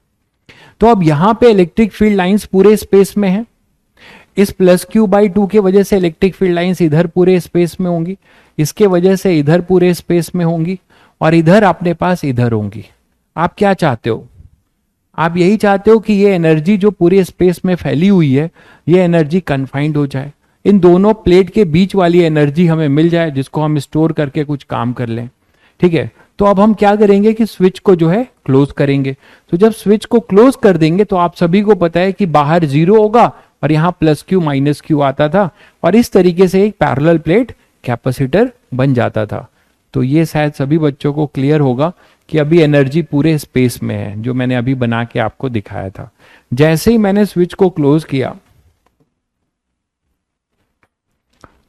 तो अब यहाँ पे इलेक्ट्रिक फील्ड लाइंस पूरे स्पेस में है, इस +Q/2 के वजह से इलेक्ट्रिक फील्ड लाइंस इधर पूरे स्पेस में होंगी, इसके वजह से इधर पूरे स्पेस में होंगी, और इधर अपने पास इधर होंगी। आप क्या चाहते हो? आप यही चाहते हो कि ये एनर्जी जो पूरे स्पेस में फैली हुई है, ये एनर्जी कन्फाइंड हो जाए, इन दोनों प्लेट के बीच वाली एनर्जी हमें मिल जाए, जिसको हम स्टोर करके कुछ काम कर लें, ठीक है। तो अब हम क्या करेंगे कि स्विच को जो है क्लोज करेंगे। तो जब स्विच को क्लोज कर देंगे तो आप सभी को पता है कि बाहर जीरो होगा और यहाँ प्लस क्यू माइनस क्यू आता था, और इस तरीके से एक पैरेलल प्लेट कैपेसिटर बन जाता था। तो ये शायद सभी बच्चों को क्लियर होगा कि अभी एनर्जी पूरे स्पेस में है, जो मैंने अभी बना के आपको दिखाया था। जैसे ही मैंने स्विच को क्लोज किया,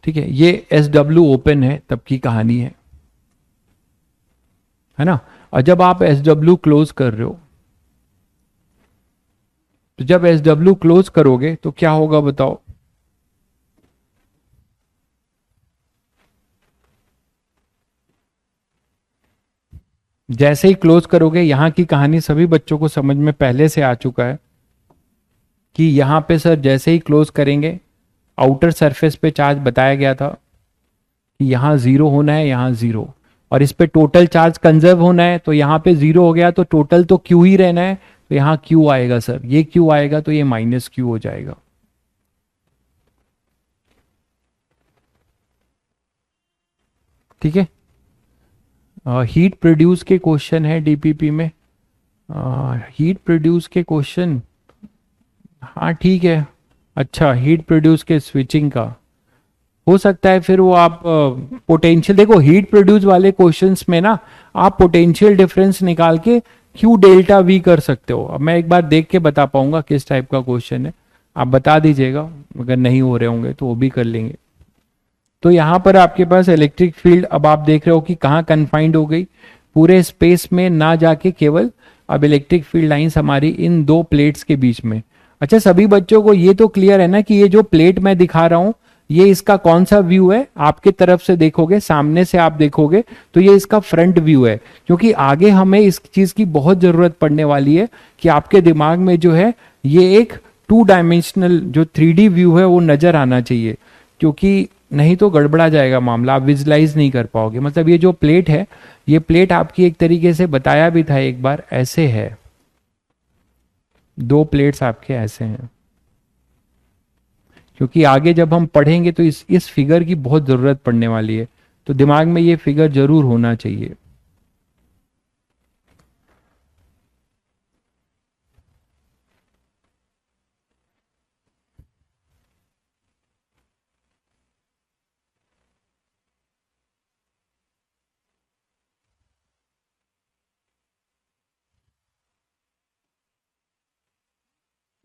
ठीक है, ये SW ओपन है तब की कहानी है ना। और जब आप SW क्लोज कर रहे हो, तो जब SW क्लोज करोगे तो क्या होगा बताओ। जैसे ही क्लोज करोगे, यहां की कहानी सभी बच्चों को समझ में पहले से आ चुका है कि यहां पे सर जैसे ही क्लोज करेंगे, आउटर सरफेस पे चार्ज बताया गया था कि यहां जीरो होना है, यहां जीरो, और इस पे टोटल चार्ज कंजर्व होना है। तो यहां पे जीरो हो गया तो टोटल तो क्यू ही रहना है, तो यहां क्यू आएगा सर, ये क्यू आएगा तो ये माइनस क्यू हो जाएगा। ठीक है, हीट प्रोड्यूस के क्वेश्चन है डीपीपी में, हीट प्रोड्यूस के क्वेश्चन, हाँ ठीक है। अच्छा, हीट प्रोड्यूस के स्विचिंग का हो सकता है, फिर वो आप पोटेंशियल देखो, हीट प्रोड्यूस वाले क्वेश्चंस में ना आप पोटेंशियल डिफरेंस निकाल के क्यू डेल्टा वी कर सकते हो। अब मैं एक बार देख के बता पाऊंगा किस टाइप का क्वेश्चन है, आप बता दीजिएगा, अगर नहीं हो रहे होंगे तो वो भी कर लेंगे। तो यहां पर आपके पास इलेक्ट्रिक फील्ड अब आप देख रहे हो कि कहाँ कन्फाइंड हो गई, पूरे स्पेस में ना जाके केवल अब इलेक्ट्रिक फील्ड लाइंस हमारी इन दो प्लेट्स के बीच में। अच्छा, सभी बच्चों को ये तो क्लियर है ना कि ये जो प्लेट मैं दिखा रहा हूं, ये इसका कौन सा व्यू है। आपके तरफ से देखोगे, सामने से आप देखोगे तो ये इसका फ्रंट व्यू है, क्योंकि आगे हमें इस चीज की बहुत जरूरत पड़ने वाली है कि आपके दिमाग में जो है ये एक 2 डायमेंशनल जो 3D व्यू है वो नजर आना चाहिए, क्योंकि नहीं तो गड़बड़ा जाएगा मामला, आप विजुलाइज नहीं कर पाओगे। मतलब ये जो प्लेट है, ये प्लेट आपकी एक तरीके से बताया भी था एक बार, ऐसे है, दो प्लेट्स आपके ऐसे हैं, क्योंकि आगे जब हम पढ़ेंगे तो इस फिगर की बहुत जरूरत पड़ने वाली है, तो दिमाग में ये फिगर जरूर होना चाहिए।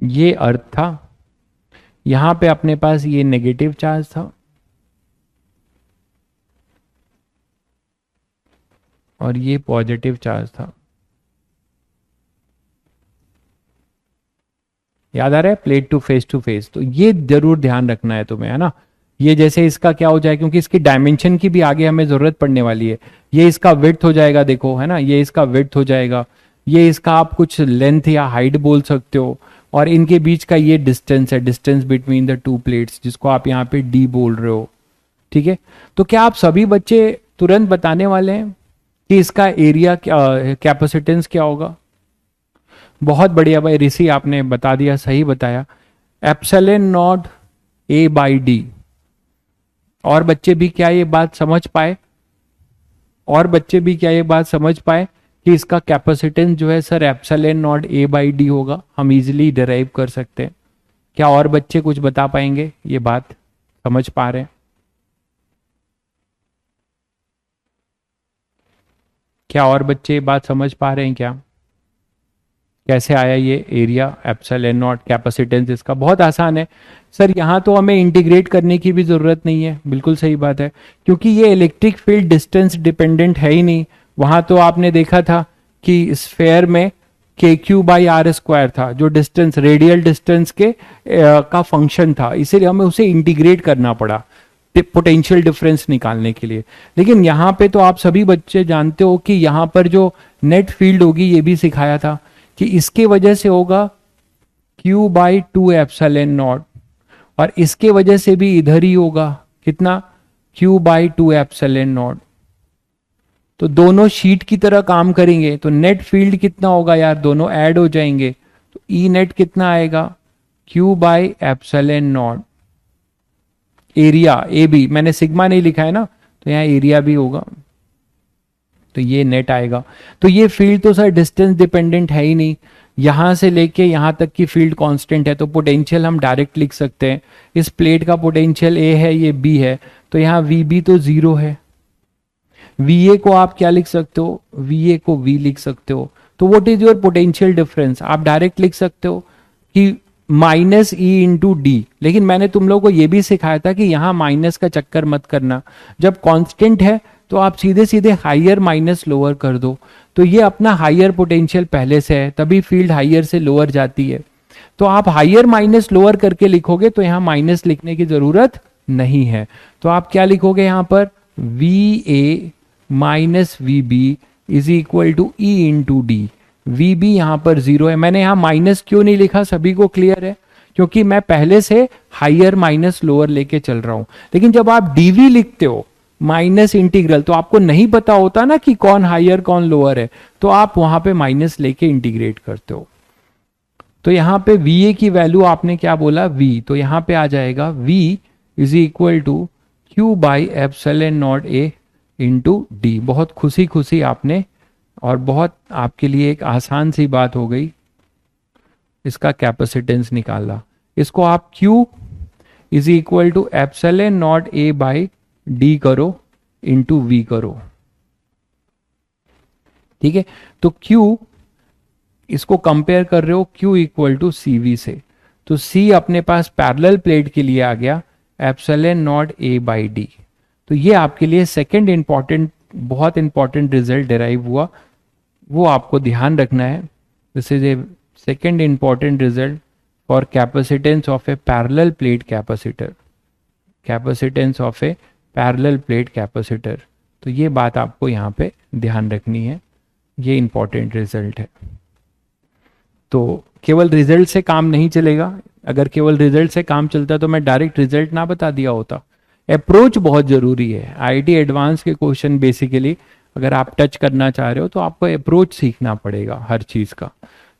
ये अर्थ था, यहां पे अपने पास ये नेगेटिव चार्ज था, और ये पॉजिटिव चार्ज था। याद आ रहा है, प्लेट टू फेस, तो ये जरूर ध्यान रखना है तुम्हें, है ना। ये जैसे इसका क्या हो जाए, क्योंकि इसकी डायमेंशन की भी आगे हमें जरूरत पड़ने वाली है। ये इसका विड्थ हो जाएगा, देखो है ना, ये इसका विड्थ हो जाएगा, ये इसका आप कुछ लेंथ या हाइट बोल सकते हो, और इनके बीच का ये डिस्टेंस है, distance between the two plates, जिसको आप यहाँ पे डी बोल रहे हो। ठीक है, तो क्या आप सभी बच्चे तुरंत बताने वाले हैं कि इसका एरिया कैपेसिटेंस क्या होगा। बहुत बढ़िया भाई ऋषि, आपने बता दिया, सही बताया, epsilon naught A by D. और बच्चे भी क्या ये बात समझ पाए, और बच्चे भी क्या ये बात समझ पाए कि इसका कैपेसिटेंस जो है sir epsilon naught A by D होगा, हम इजीली डिराइव कर सकते हैं। क्या और बच्चे कुछ बता पाएंगे, ये बात समझ पा रहे हैं? क्या और बच्चे ये बात समझ पा रहे हैं क्या, कैसे आया ये एरिया एप्सिलॉन नॉट कैपेसिटेंस इसका? बहुत आसान है सर, यहाँ तो हमें इंटीग्रेट करने की भी जरूरत नहीं है, बिल्कुल सही बात है, क्योंकि ये इलेक्ट्रिक फील्ड डिस्टेंस डिपेंडेंट है ही नहीं। वहां तो आपने देखा था कि स्फेयर में के क्यू बाई आर स्क्वायर था, जो डिस्टेंस रेडियल डिस्टेंस के का फंक्शन था, इसीलिए हमें उसे इंटीग्रेट करना पड़ा पोटेंशियल डिफरेंस निकालने के लिए। लेकिन यहाँ पे तो आप सभी बच्चे जानते हो कि यहाँ पर जो नेट फील्ड होगी, ये भी सिखाया था कि इसके वजह से होगा Q बाई 2 एप्सिलॉन नॉट, और इसके वजह से भी इधर ही होगा कितना, Q बाई 2 एप्सिलॉन नॉट। तो दोनों शीट की तरह काम करेंगे तो नेट फील्ड कितना होगा यार, दोनों ऐड हो जाएंगे, तो ई नेट कितना आएगा, Q by epsilon naught. Area A B, मैंने सिग्मा नहीं लिखा है ना, तो यहाँ एरिया भी होगा, तो ये नेट आएगा। तो ये फील्ड तो सर डिस्टेंस डिपेंडेंट है ही नहीं, यहां से लेके यहां तक की फील्ड कांस्टेंट है, तो पोटेंशियल हम डायरेक्ट लिख सकते हैं। इस प्लेट का पोटेंशियल ए है, ये बी है, तो यहाँ वी बी तो जीरो है। वी ए को आप क्या लिख सकते हो, वी ए को वी लिख सकते हो। तो what is your potential difference, आप डायरेक्ट लिख सकते हो कि माइनस ई इंटू डी। लेकिन मैंने तुम लोगों को यह भी सिखाया था कि यहां माइनस का चक्कर मत करना, जब कांस्टेंट है तो आप सीधे सीधे हायर माइनस लोअर कर दो। तो ये अपना हायर पोटेंशियल पहले से है, तभी फील्ड हायर से लोअर जाती है। तो आप हायर माइनस लोअर करके लिखोगे तो यहां माइनस लिखने की जरूरत नहीं है। तो आप क्या लिखोगे यहां पर, V A minus V B is equal to E into D. V B यहां पर जीरो है। मैंने यहां माइनस क्यों नहीं लिखा, सभी को क्लियर है, क्योंकि मैं पहले से हायर माइनस लोअर लेके चल रहा हूं। लेकिन जब आप डीवी लिखते हो माइनस इंटीग्रल, तो आपको नहीं पता होता ना कि कौन हायर कौन लोअर है, तो आप वहां पे माइनस लेके इंटीग्रेट करते हो। तो यहां पे वी ए की वैल्यू आपने क्या बोला, वी, तो यहां पे आ जाएगा V is equal to Q by epsilon naught A into D. बहुत खुशी खुशी आपने, और बहुत आपके लिए एक आसान सी बात हो गई, इसका कैपेसिटेंस निकाला। इसको आप Q is equal to epsilon naught A by D करो इंटू वी करो, ठीक है। तो Q, इसको कंपेयर कर रहे हो Q equal to C V से, तो C अपने पास पैरेलल प्लेट के लिए आ गया epsilon naught A by D. तो ये आपके लिए सेकंड इंपॉर्टेंट, बहुत इंपॉर्टेंट रिजल्ट डिराइव हुआ, वो आपको ध्यान रखना है। This is A second important result for capacitance of A parallel plate capacitor, capacitance of A parallel plate capacitor. तो ये बात आपको यहाँ पे ध्यान रखनी है, ये इंपॉर्टेंट रिजल्ट है। तो केवल रिजल्ट से काम नहीं चलेगा, अगर केवल रिजल्ट से काम चलता तो मैं डायरेक्ट रिजल्ट ना बता दिया होता। अप्रोच बहुत जरूरी है। आईआईटी एडवांस के क्वेश्चन बेसिकली अगर आप टच करना चाह रहे हो तो आपको अप्रोच सीखना पड़ेगा हर चीज का,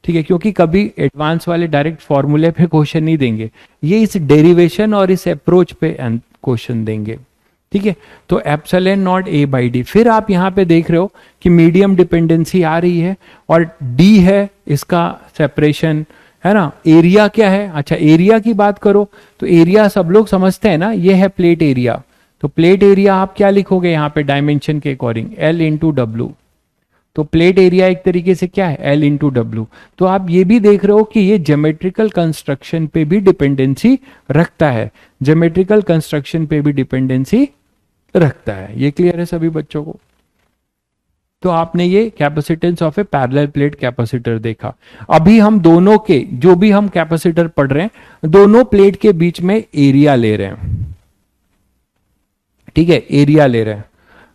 ठीक है, क्योंकि कभी एडवांस वाले डायरेक्ट फॉर्मूले पे क्वेश्चन नहीं देंगे, ये इस डेरिवेशन और इस अप्रोच पे क्वेश्चन देंगे, ठीक है। तो epsilon naught A by D, फिर आप यहाँ पे देख रहे हो कि मीडियम डिपेंडेंसी आ रही है और डी है इसका सेपरेशन, है ना। एरिया क्या है, अच्छा एरिया की बात करो तो एरिया सब लोग समझते हैं ना, ये है प्लेट एरिया। तो प्लेट एरिया आप क्या लिखोगे यहाँ पे डायमेंशन के अकॉर्डिंग, एल इंटू डब्ल्यू। तो प्लेट एरिया एक तरीके से क्या है, एल इंटू डब्ल्यू। तो आप ये भी देख रहे हो कि ये ज्योमेट्रिकल कंस्ट्रक्शन पे भी डिपेंडेंसी रखता है, ज्योमेट्रिकल कंस्ट्रक्शन पे भी डिपेंडेंसी रखता है। ये क्लियर है सभी बच्चों को। तो आपने ये capacitance of A parallel plate capacitor देखा। अभी हम दोनों के, जो भी हम कैपेसिटर पढ़ रहे हैं, दोनों प्लेट के बीच में एरिया ले रहे हैं, ठीक है, एरिया ले रहे हैं।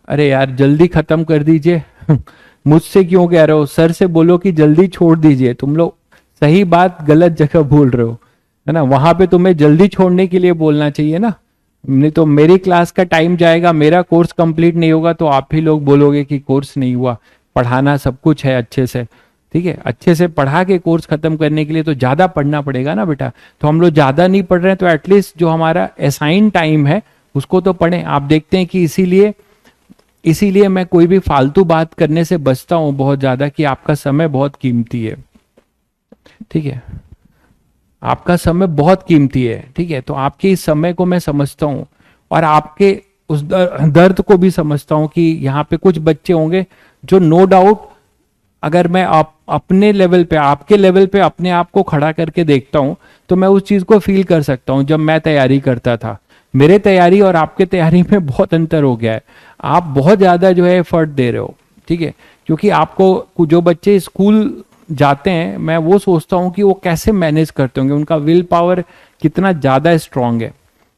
अरे यार जल्दी खत्म कर दीजिए मुझसे क्यों कह रहे हो, सर से बोलो कि जल्दी छोड़ दीजिए। तुम लोग सही बात गलत जगह बोल रहे हो, है ना। वहां पे तुम्हें जल्दी छोड़ने के लिए बोलना चाहिए ना, नहीं तो मेरी क्लास का टाइम जाएगा, मेरा कोर्स कंप्लीट नहीं होगा, तो आप ही लोग बोलोगे कि कोर्स नहीं हुआ। पढ़ाना सब कुछ है अच्छे से, ठीक है, अच्छे से पढ़ा के कोर्स खत्म करने के लिए तो ज्यादा पढ़ना पड़ेगा ना बेटा। तो हम लोग ज्यादा नहीं पढ़ रहे हैं, तो एटलीस्ट जो हमारा असाइन टाइम है उसको तो पढ़ें। आप देखते हैं कि इसीलिए मैं कोई भी फालतू बात करने से बचता हूं बहुत ज्यादा, कि आपका समय बहुत कीमती है, ठीक है, आपका समय बहुत कीमती है, ठीक है। तो आपके इस समय को मैं समझता हूं और आपके उस दर्द को भी समझता हूं कि यहाँ पे कुछ बच्चे होंगे जो नो डाउट, अगर मैं अपने लेवल पे, आपके लेवल पे अपने आप को खड़ा करके देखता हूं तो मैं उस चीज को फील कर सकता हूं। जब मैं तैयारी करता था, मेरे तैयारी और आपके तैयारी में बहुत अंतर हो गया है। आप बहुत ज्यादा जो है एफर्ट दे रहे हो, ठीक है, क्योंकि आपको, जो बच्चे स्कूल जाते हैं, मैं वो सोचता हूँ कि वो कैसे मैनेज करते होंगे, उनका विल पावर कितना ज्यादा स्ट्रांग है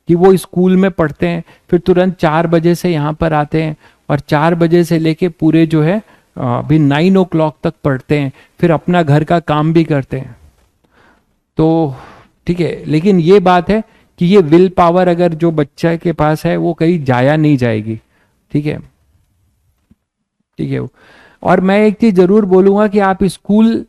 कि वो स्कूल में पढ़ते हैं, फिर तुरंत 4 बजे से यहाँ पर आते हैं और 4 बजे से लेके पूरे जो है अभी 9 o'clock तक पढ़ते हैं, फिर अपना घर का काम भी करते हैं। तो ठीक है, लेकिन ये बात है कि ये विल पावर अगर जो बच्चा के पास है वो कहीं जाया नहीं जाएगी, ठीक है, ठीक है। और मैं एक चीज जरूर बोलूंगा कि आप स्कूल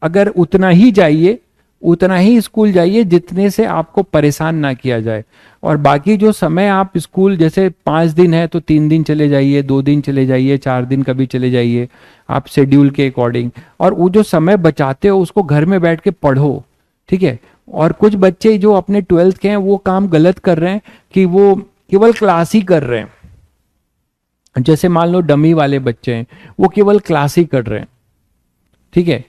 अगर उतना ही जाइए उतना ही स्कूल जाइए जितने से आपको परेशान ना किया जाए। और बाकी जो समय आप स्कूल, जैसे 5 दिन है तो 3 दिन चले जाइए, 2 दिन चले जाइए, 4 दिन कभी चले जाइए, आप शेड्यूल के अकॉर्डिंग। और वो जो समय बचाते हो उसको घर में बैठ के पढ़ो, ठीक है। और कुछ बच्चे जो अपने 12th के हैं वो काम गलत कर रहे हैं कि वो केवल क्लास ही कर रहे हैं। जैसे मान लो डमी वाले बच्चे हैं, वो केवल क्लास ही कर रहे हैं, ठीक है।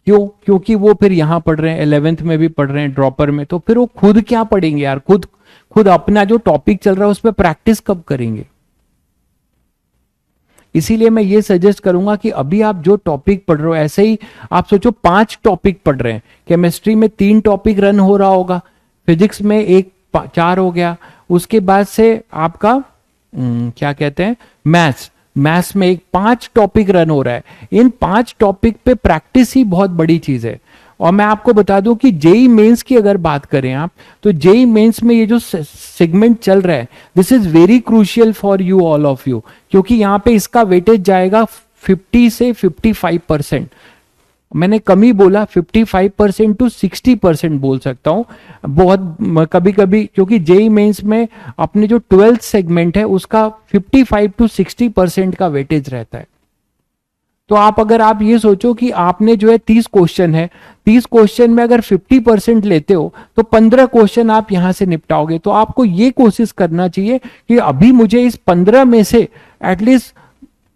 क्यों? क्योंकि वो फिर यहां पढ़ रहे हैं, 11th में भी पढ़ रहे हैं ड्रॉपर में, तो फिर वो खुद क्या पढ़ेंगे यार? खुद खुद अपना जो टॉपिक चल रहा है उस पर प्रैक्टिस कब करेंगे? इसीलिए मैं ये सजेस्ट करूंगा कि अभी आप जो टॉपिक पढ़ रहे हो, ऐसे ही आप सोचो 5 टॉपिक पढ़ रहे हैं, केमिस्ट्री में 3 टॉपिक रन हो रहा होगा, फिजिक्स में 4 हो गया, उसके बाद से आपका क्या कहते हैं, मैथ्स, मैथ्स में 5 टॉपिक रन हो रहा है। इन 5 टॉपिक पे प्रैक्टिस ही बहुत बड़ी चीज है। और मैं आपको बता दूं कि जेई मेंस की अगर बात करें आप, तो जेई मेंस में ये जो सेगमेंट चल रहा है, this is very crucial for you, all of you, क्योंकि यहाँ पे इसका वेटेज जाएगा 50 से 55%। मैंने कम ही बोला, 55% टू 60% बोल सकता हूँ। बहुत कभी कभी, क्योंकि जेई मेंस में अपने जो 12th सेगमेंट है उसका 55 to 60% का वेटेज रहता है। तो आप अगर आप ये सोचो कि आपने जो है 30 क्वेश्चन है, 30 क्वेश्चन में अगर 50% लेते हो तो 15 क्वेश्चन आप यहां से निपटाओगे। तो आपको ये कोशिश करना चाहिए कि अभी मुझे इस 15 में से एटलीस्ट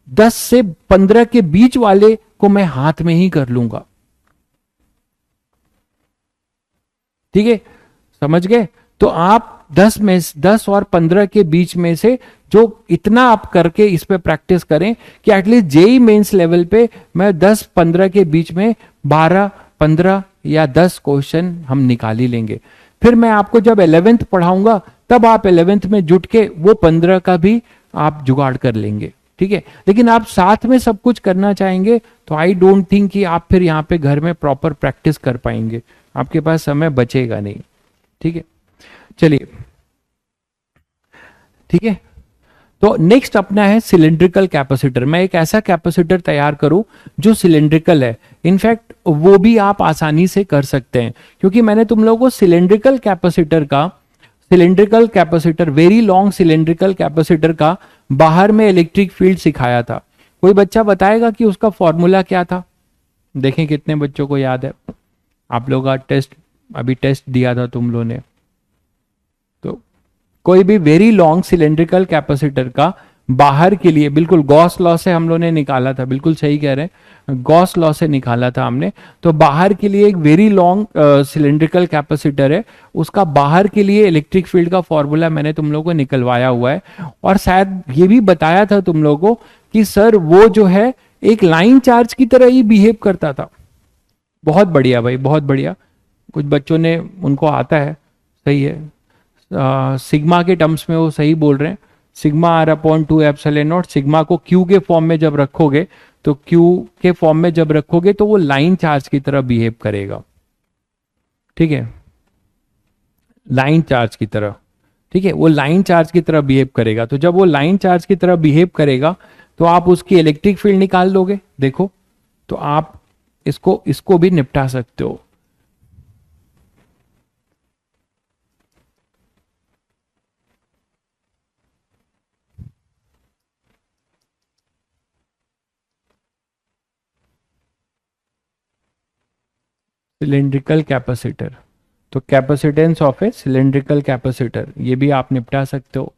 10 से 15 के बीच वाले को मैं हाथ में ही कर लूंगा, ठीक है, समझ गए? तो आप 10 और 15 के बीच में से जो इतना आप करके इस पे प्रैक्टिस करें कि एटलीस्ट जेई मेंस लेवल पे मैं 10-15 के बीच में 12-15 या 10 क्वेश्चन हम निकाल ही लेंगे। फिर मैं आपको जब 11th पढ़ाऊंगा तब आप 11th में जुट के वो 15 का भी आप जुगाड़ कर लेंगे, ठीक है। लेकिन आप साथ में सब कुछ करना चाहेंगे तो आई डोंट थिंक कि आप फिर यहाँ पे घर में प्रॉपर प्रैक्टिस कर पाएंगे, आपके पास समय बचेगा नहीं, ठीक है। चलिए, ठीक है। तो नेक्स्ट अपना है सिलेंड्रिकल कैपेसिटर। मैं एक ऐसा कैपेसिटर तैयार करूं जो सिलेंड्रिकल है। इनफैक्ट वो भी आप आसानी से कर सकते हैं, क्योंकि मैंने तुम लोगों को cylindrical capacitor, very long cylindrical capacitor का बाहर में इलेक्ट्रिक फील्ड सिखाया था। कोई बच्चा बताएगा कि उसका फॉर्मूला क्या था? देखें कितने बच्चों को याद है। आप लोग का टेस्ट, अभी टेस्ट दिया था तुम लोगों ने, तो कोई भी वेरी लॉन्ग सिलेंड्रिकल कैपेसिटर का बाहर के लिए, बिल्कुल गॉस लॉ से हम लोगों ने निकाला था, बिल्कुल सही कह रहे हैं, गॉस लॉ से निकाला था हमने। तो बाहर के लिए एक वेरी लॉन्ग सिलेंड्रिकल कैपेसिटर है, उसका बाहर के लिए इलेक्ट्रिक फील्ड का फॉर्मूला मैंने तुम लोगों को निकलवाया हुआ है। और शायद ये भी बताया था तुम लोगों को कि सर वो जो है एक लाइन चार्ज की तरह ही बिहेव करता था। बहुत बढ़िया भाई, बहुत बढ़िया। कुछ बच्चों ने, उनको आता है, सही है। सिग्मा के टर्म्स में वो सही बोल रहे हैं। Sigma R upon 2 epsilon naught, sigma को क्यू के फॉर्म में जब रखोगे, तो क्यू के फॉर्म में जब रखोगे तो वो लाइन चार्ज की तरह बिहेव करेगा, ठीक है, लाइन चार्ज की तरह, ठीक है, वो लाइन चार्ज की तरह बिहेव करेगा। तो जब वो लाइन चार्ज की तरह बिहेव करेगा तो आप उसकी इलेक्ट्रिक फील्ड निकाल लोगे, देखो। तो आप इसको इसको भी निपटा सकते हो। सिलेंड्रिकल कैपेसिटर, तो capacitance of A cylindrical capacitor, ये भी आप निपटा सकते हो।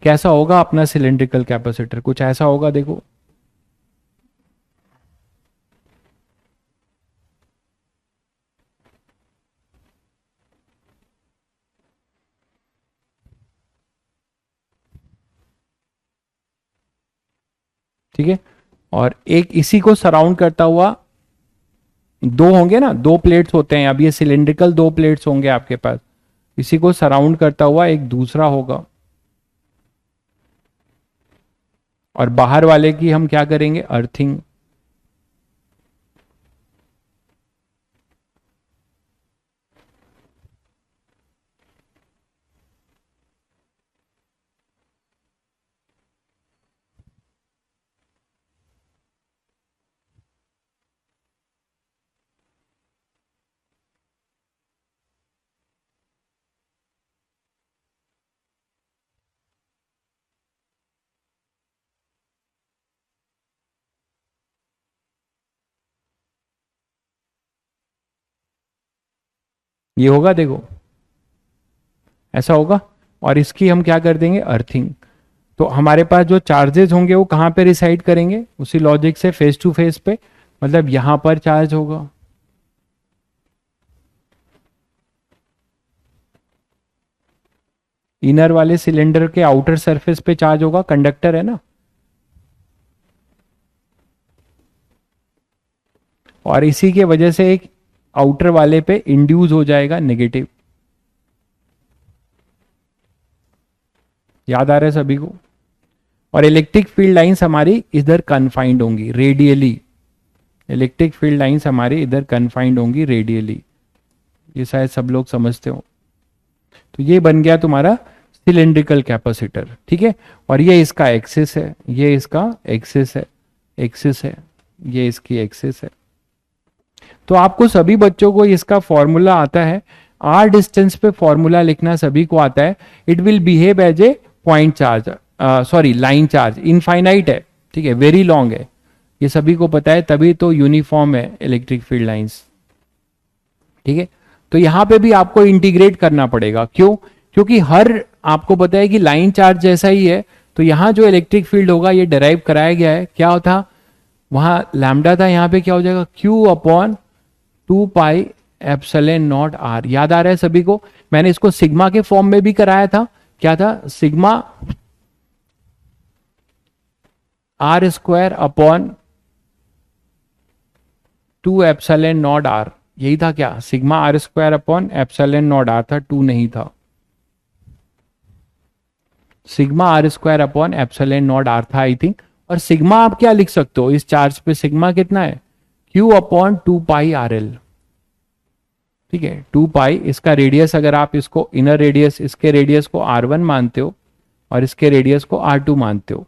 कैसा होगा अपना सिलेंड्रिकल कैपेसिटर? कुछ ऐसा होगा, देखो। ठीक है। और एक इसी को सराउंड करता हुआ दो होंगे ना, 2 प्लेट्स होते हैं, अब ये सिलेंड्रिकल 2 प्लेट्स होंगे आपके पास। इसी को सराउंड करता हुआ एक दूसरा होगा, और बाहर वाले की हम क्या करेंगे? अर्थिंग। ये होगा, देखो ऐसा होगा। और इसकी हम क्या कर देंगे, अर्थिंग। तो हमारे पास जो चार्जेस होंगे वो कहाँ पे रिसाइड करेंगे, उसी लॉजिक से फेस टू फेस पे, मतलब यहां पर चार्ज होगा। इनर वाले सिलेंडर के आउटर सरफेस पे चार्ज होगा, कंडक्टर है ना। और इसी के वजह से एक आउटर वाले पे इंड्यूस हो जाएगा नेगेटिव। याद आ रहा है सभी को। और इलेक्ट्रिक फील्ड लाइंस हमारी इधर कन्फाइंड होंगी रेडियली। इलेक्ट्रिक फील्ड लाइंस हमारी इधर कन्फाइंड होंगी रेडियली। ये शायद सब लोग समझते हो। तो ये बन गया तुम्हारा सिलेंड्रिकल कैपेसिटर, ठीक है। और ये इसका एक्सिस है, ये इसका एक्सिस है, एक्सिस है, ये इसकी एक्सिस है। तो आपको सभी बच्चों को इसका फॉर्मूला आता है। आर डिस्टेंस पे फॉर्मूला लिखना सभी को आता है। It will behave as a point charge, sorry line charge, infinite है, ठीक है, वेरी लॉन्ग है, ये सभी को पता है, तभी तो यूनिफॉर्म है इलेक्ट्रिक फील्ड लाइंस, ठीक है। तो यहां पे भी आपको इंटीग्रेट करना पड़ेगा, क्यों, क्योंकि हर, आपको पता है कि लाइन चार्ज जैसा ही है, तो यहां जो इलेक्ट्रिक फील्ड होगा ये डिराइव कराया गया है, क्या था, वहां लैम्डा था, यहां पे क्या हो जाएगा, Q upon 2 pi epsilon naught R. याद आ रहा है सभी को, मैंने इसको सिग्मा के फॉर्म में भी कराया था, क्या था, sigma R square upon 2 epsilon naught R, यही था क्या, sigma R square upon epsilon naught R था, 2 नहीं था, sigma R square upon epsilon naught R था आई थिंक। और सिग्मा आप क्या लिख सकते हो इस चार्ज पे, सिग्मा कितना है, क्यू अपॉन 2 पाई RL, ठीक है, 2 पाई, इसका रेडियस अगर आप इसको इनर रेडियस, इसके रेडियस को R1 मानते हो और इसके रेडियस को R2 मानते हो,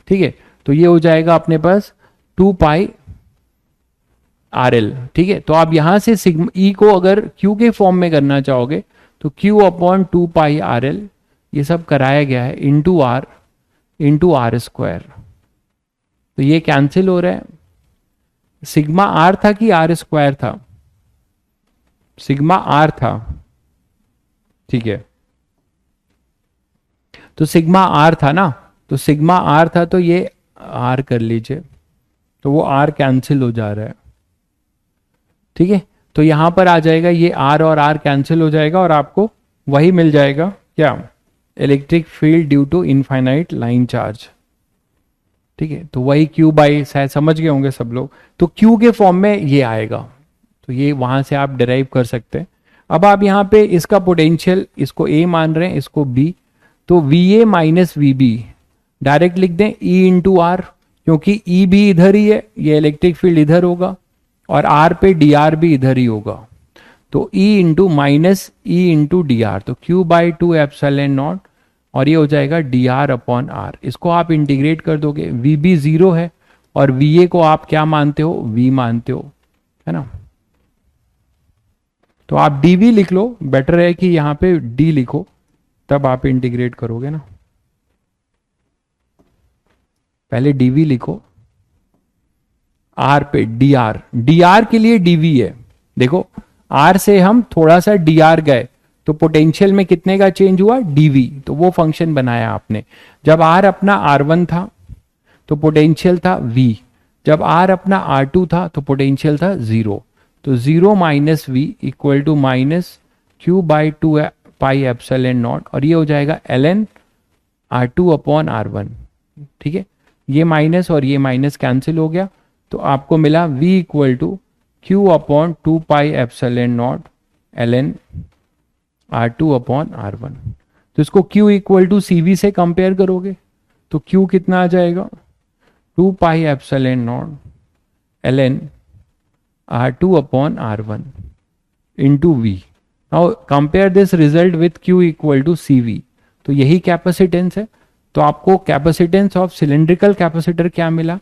ठीक है, तो ये हो जाएगा अपने पास 2 पाई RL, ठीक है। तो आप यहां से सिग्मा ई को अगर क्यू के फॉर्म में करना चाहोगे तो क्यू अपॉन 2 पाई RL, ये सब कराया गया है, इंटू आर स्क्वायर। तो ये कैंसिल हो रहा है। सिग्मा आर था कि आर स्क्वायर था, सिग्मा आर था, ठीक है, तो सिग्मा आर था ना, तो सिग्मा आर था, तो ये आर कर लीजिए, तो वो आर कैंसिल हो जा रहा है, ठीक है। तो यहां पर आ जाएगा ये आर और आर कैंसिल हो जाएगा और आपको वही मिल जाएगा, क्या, electric field due to infinite line charge, ठीक है। तो वही क्यू बाई, शायद समझ गए होंगे सब लोग, तो क्यू के फॉर्म में ये आएगा, तो ये वहां से आप डिराइव कर सकते हैं। अब आप यहाँ पे इसका पोटेंशियल, इसको ए मान रहे हैं, इसको बी, तो V A minus V B direct लिख दें ई इंटू आर, क्योंकि ई भी इधर ही है, ये इलेक्ट्रिक फील्ड इधर होगा, और आर पे डी आर भी इधर ही होगा, तो ई इंटू माइनस ई इंटू डी आर, तो क्यू बाई 2 एप्सिलॉन नॉट, और ये हो जाएगा डी आर अपॉन आर। इसको आप इंटीग्रेट कर दोगे, वी बी 0 है और वी ए को आप क्या मानते हो, वी मानते हो, है ना। तो आप डी वी लिख लो, बेटर है कि यहां पे डी लिखो, तब आप इंटीग्रेट करोगे ना, पहले डी वी लिखो, आर पे डी आर, डी आर के लिए डी वी है, देखो आर से हम थोड़ा सा डी आर गए तो पोटेंशियल में कितने का चेंज हुआ, डीवी, तो वो फंक्शन बनाया आपने। जब आर अपना R1 था तो पोटेंशियल था V, जब आर अपना R2 था तो पोटेंशियल था 0, तो 0 minus V equal to minus Q by 2 pi epsilon naught, और ये हो जाएगा ln R2 अपॉन R1, ठीक है। ये माइनस और ये माइनस कैंसिल हो गया, तो आपको मिला V equal to Q upon 2 pi epsilon naught ln R2 upon R1। तो इसको Q इक्वल टू CV से कंपेयर करोगे तो Q कितना आ जाएगा, 2 pi epsilon naught ln R2 upon R1 into V। Now compare this result with Q equal to CV, तो यही कैपेसिटेंस है। तो आपको कैपेसिटेंस ऑफ सिलेंड्रिकल कैपेसिटर क्या मिला,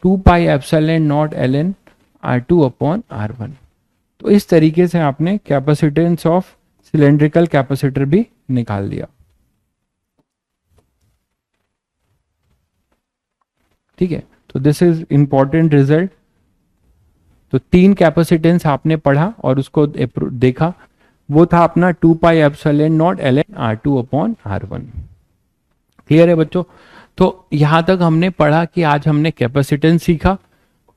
2 pi epsilon naught ln R2 upon R1। तो इस तरीके से आपने कैपेसिटेंस ऑफ सिलेंड्रिकल कैपेसिटर भी निकाल दिया, ठीक है। तो दिस इज इंपॉर्टेंट रिजल्ट। तो 3 कैपेसिटेंस आपने पढ़ा और उसको देखा, वो था अपना 2 pi epsilon naught ln R2 upon R1। Clear है बच्चों? तो यहां तक हमने पढ़ा कि आज हमने कैपेसिटेंस सीखा,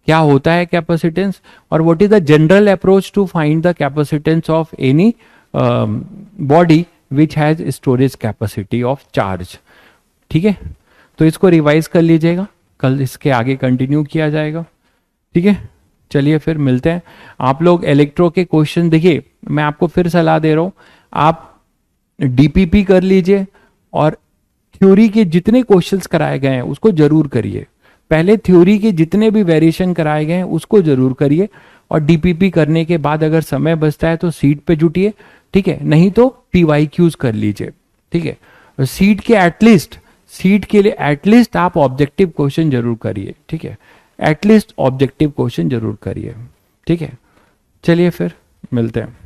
क्या होता है कैपेसिटेंस, और what is the general approach to find the capacitance of any body which has storage capacity of charge. ठीक है, तो इसको रिवाइज कर लीजिएगा, कल इसके आगे कंटिन्यू किया जाएगा। ठीक है, चलिए फिर मिलते हैं। आप लोग इलेक्ट्रो के क्वेश्चन देखिए, मैं आपको फिर सलाह दे रहा हूं, आप डीपीपी कर लीजिए और थ्योरी के जितने क्वेश्चंस कराए गए हैं उसको जरूर करिए। पहले थ्योरी के जितने भी वेरिएशन कराए गए हैं उसको जरूर करिए, और डीपीपी करने के बाद अगर समय बचता है तो सीट पे जुटिए। ठीक है, नहीं तो पीवाईक्यूज कर लीजिए। ठीक है, सीट के एटलीस्ट, सीट के लिए एटलीस्ट आप ऑब्जेक्टिव क्वेश्चन जरूर करिए। ठीक है, एटलीस्ट ऑब्जेक्टिव क्वेश्चन जरूर करिए। ठीक है, चलिए फिर मिलते हैं।